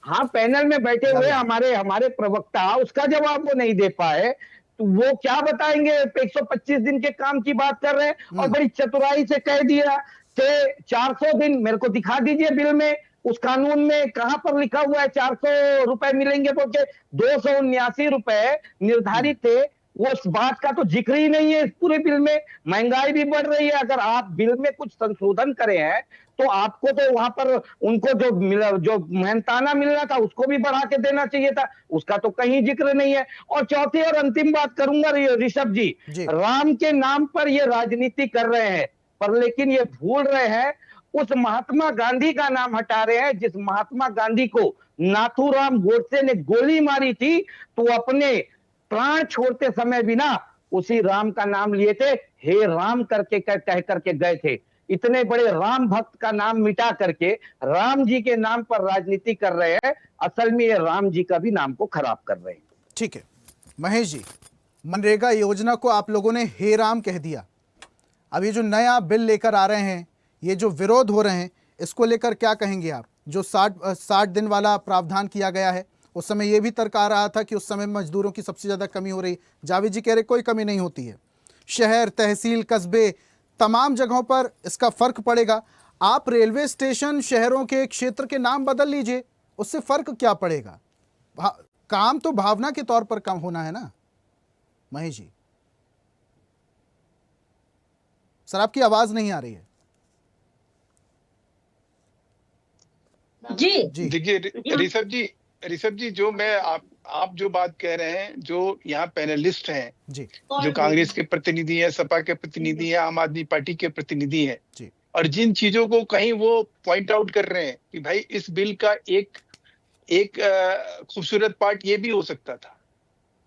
S11: हाँ पैनल में बैठे हुए हमारे प्रवक्ता उसका जवाब वो नहीं दे पाए, तो वो क्या बताएंगे? 125 दिन के काम की बात कर रहे हैं और बड़ी चतुराई से कह दिया कि 400 दिन। मेरे को दिखा दीजिए बिल में, उस कानून में कहां पर लिखा हुआ है 400 रुपए मिलेंगे, तो 279 रुपए निर्धारित थे। वो इस बात का तो जिक्र ही नहीं है इस पूरे बिल में। महंगाई भी बढ़ रही है, अगर आप बिल में कुछ संशोधन करे हैं तो आपको तो वहां पर उनको जो मेहनताना मिलना था उसको भी बढ़ा के देना चाहिए था, उसका तो कहीं जिक्र नहीं है। और चौथी और अंतिम बात करूंगा ऋषभ जी, राम के नाम पर ये राजनीति कर रहे हैं, पर लेकिन ये भूल रहे हैं उस महात्मा गांधी का नाम हटा रहे हैं जिस महात्मा गांधी को नाथूराम गोडसे ने गोली मारी थी, तो अपने प्राण छोड़ते समय भी ना उसी राम का नाम लिए थे, हे राम करके कह करके गए थे। इतने बड़े राम भक्त का नाम मिटा करके राम जी के नाम पर राजनीति कर रहे हैं। असल में ये राम जी का भी नाम को खराब कर रहे हैं।
S1: ठीक है महेश जी, मनरेगा योजना को आप लोगों ने हे राम कह दिया। अब ये जो नया बिल लेकर आ रहे हैं, ये जो विरोध हो रहे हैं, इसको लेकर क्या कहेंगे आप? जो 60 दिन वाला प्रावधान किया गया है, उस समय ये भी तर्क आ रहा था कि उस समय मजदूरों की सबसे ज़्यादा कमी हो रही। जावेद जी कह रहे कोई कमी नहीं होती है। शहर, तहसील, कस्बे, तमाम जगहों पर इसका फर्क पड़ेगा। आप रेलवे स्टेशन शहरों के क्षेत्र के नाम बदल लीजिए, उससे फर्क क्या पड़ेगा? काम तो भावना के तौर पर कम होना है ना महेश जी। सर आपकी आवाज नहीं आ रही है।
S13: जी
S14: देखिए ऋषभ जी जो मैं आप जो बात कह रहे हैं, जो यहाँ पैनलिस्ट हैं
S1: जी,
S14: जो कांग्रेस के प्रतिनिधि हैं, सपा के प्रतिनिधि हैं, आम आदमी पार्टी के प्रतिनिधि हैं
S1: जी,
S14: और जिन चीजों को कहीं वो पॉइंट आउट कर रहे हैं कि भाई इस बिल का एक खूबसूरत पार्ट ये भी हो सकता था,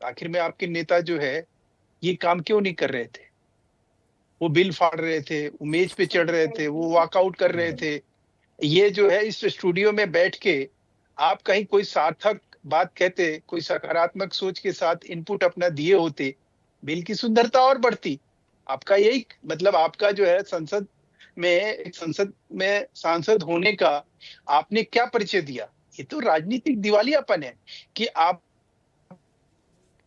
S14: आखिर में आपके नेता जो है ये काम क्यों नहीं कर रहे थे? वो बिल फाड़ रहे थे, वो मेज पे चढ़ रहे थे, वो वॉकआउट कर रहे थे। ये जो है इस स्टूडियो में बैठ के आप कहीं कोई सार्थक बात कहते, कोई सकारात्मक सोच के साथ इनपुट अपना दिए होते, बिल की सुंदरता और बढ़ती। आपका यही मतलब, आपका जो है संसद में सांसद होने का आपने क्या परिचय दिया? ये तो राजनीतिक दिवालियापन है कि आप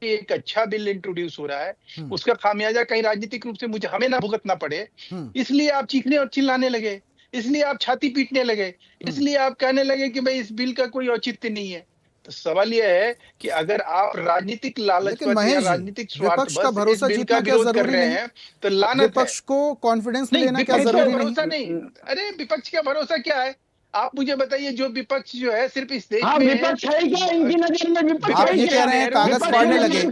S14: एक अच्छा बिल इंट्रोड्यूस हो रहा है, उसका खामियाजा कहीं राजनीतिक रूप से हमें ना भुगतना पड़े, इसलिए आप चीखने और चिल्लाने लगे, इसलिए आप छाती पीटने लगे, इसलिए आप कहने लगे कि भाई इस बिल का कोई औचित्य नहीं है। तो सवाल यह है कि अगर आप राजनीतिक लालच पर या राजनीतिक स्वार्थ
S1: विपक्ष का
S14: बस
S1: भरोसा
S14: इस बिल
S1: जीतना
S14: का
S1: क्या
S14: विरोध कर
S1: जरूरी
S14: रहे
S1: नहीं?
S14: हैं तो लानत है।
S1: विपक्ष को कॉन्फिडेंस
S14: नहीं,
S1: लेना क्या
S14: विपक्ष का
S1: जरूरी
S14: भरोसा
S1: नहीं?
S14: नहीं। अरे विपक्ष का भरोसा क्या है? आप मुझे बताइए, जो विपक्ष जो है सिर्फ इस देश
S11: हाँ,
S14: में
S11: विपक्ष है क्या इनकी नजर में? विपक्ष
S1: आप
S11: है
S1: ये
S11: क्या?
S1: कह रहे हैं कागज
S11: विपक्ष
S1: फाड़ने
S11: है,
S1: लगे,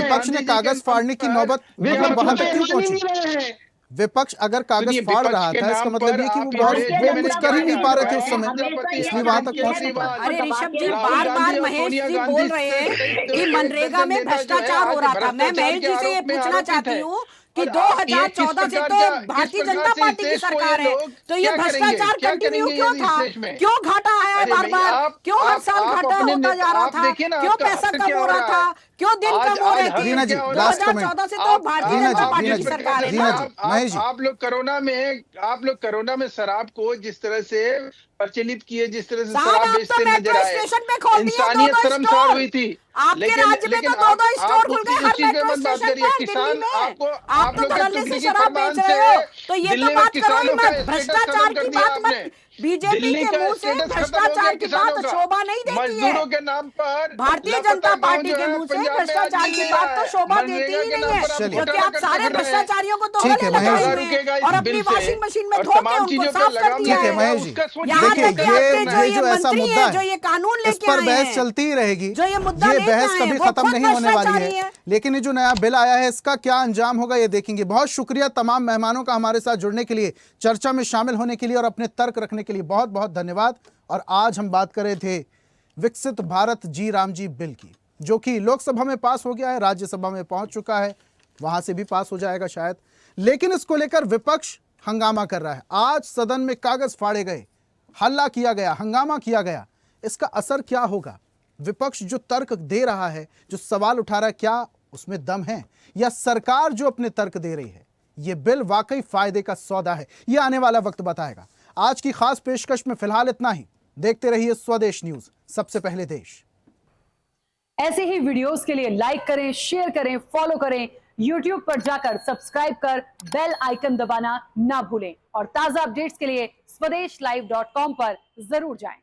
S1: विपक्ष ने कागज फाड़ने की नौबत मतलब वहां तक क्यों पहुंची? विपक्ष अगर कागज फाड़ रहा था, इसका मतलब ये कि वो कुछ कर ही नहीं पा रहे थे उस समय, इसलिए वहां तक पहुंच नहीं पाए।
S12: अरे ऋषभ जी, बार बार महेश जी बोल रहे हैं कि मनरेगा में भ्रष्टाचार हो रहा था। मैं महेश जी से ये पूछना चाहती हूँ कि 2014 से तो भारतीय जनता पार्टी की सरकार है, तो ये भ्रष्टाचार कंटिन्यू क्यों था? क्यों घाटा आया है बार बार? क्यों हर साल घाटा होता जा रहा था? क्यों पैसा कम हो रहा था? क्यों दिन कम हो रहे थे?
S1: रीना जी, लास्ट कमेंट।
S12: 2014 से तो भारतीय जनता पार्टी की सरकार है।
S1: महेश जी,
S14: आप लोग कोरोना में शराब को जिस तरह से प्रचलित किए, जिस तरह से शराब बेचते नजर आए, इंसानियत शर्मसार हुई थी।
S12: आपके राज्य में तो 2-2 स्टोर खुल गए हर मेट्रो स्टेशन पर दिल्ली में। आप तो धड़ल्ले से शराब बेच रहे हो, तो ये तो बात करो ही मत। भ्रष्टाचार की बात मत, बीजेपी के मुंह से भ्रष्टाचार की बात शोभा नहीं देती है।
S14: मजदूरों के नाम पर
S12: भारतीय जनता पार्टी के मुंह से भ्रष्टाचार की बात तो शोभा देती ही नहीं है, क्योंकि आप सारे भ्रष्टाचारियों को तो गले लगाए हुए हैं और अपनी वॉशिंग मशीन में धो के उनको साफ कर दिया है।
S1: महेश जी,
S12: यहाँ
S1: देखिए
S12: तक कि आपके
S1: ये जो ऐसा
S12: मंत्री
S1: मुद्दा
S12: हैं, जो
S1: है,
S12: ये कानून
S1: इस
S12: लेके
S1: पर
S12: आए
S1: बहस
S12: हैं,
S1: चलती ही रहेगी।
S12: जो ये मुद्दा
S1: ये
S12: लेके
S1: बहस
S12: आए
S1: कभी
S12: हैं, वो
S1: खत्म
S12: खुद
S1: नहीं होने वाली
S12: भ्रष्टाचारी
S1: है,
S12: है।
S1: लेकिन ये जो नया बिल आया है इसका क्या अंजाम होगा ये देखेंगे। बहुत शुक्रिया तमाम मेहमानों का हमारे साथ जुड़ने के लिए, चर्चा में शामिल होने के लिए और अपने तर्क रखने के लिए बहुत बहुत धन्यवाद। और आज हम बात कर रहे थे विकसित भारत जी राम जी बिल की, जो कि लोकसभा में पास हो गया है, राज्यसभा में पहुंच चुका है, वहां से भी पास हो जाएगा शायद, लेकिन इसको लेकर विपक्ष हंगामा कर रहा है। आज सदन में कागज फाड़े गए, हल्ला किया गया, हंगामा किया गया। इसका असर क्या होगा? विपक्ष जो तर्क दे रहा है, जो सवाल उठा रहा है, क्या उसमें दम है, या सरकार जो अपने तर्क दे रही है, यह बिल वाकई फायदे का सौदा है? यह आने वाला वक्त बताएगा। आज की खास पेशकश में फिलहाल इतना ही। देखते रहिए स्वदेश न्यूज, सबसे पहले देश।
S16: ऐसे ही वीडियोस के लिए लाइक करें, शेयर करें, फॉलो करें, YouTube पर जाकर सब्सक्राइब कर बेल आइकन दबाना ना भूलें और ताजा अपडेट्स के लिए स्वदेशलाइव.com पर जरूर जाएं।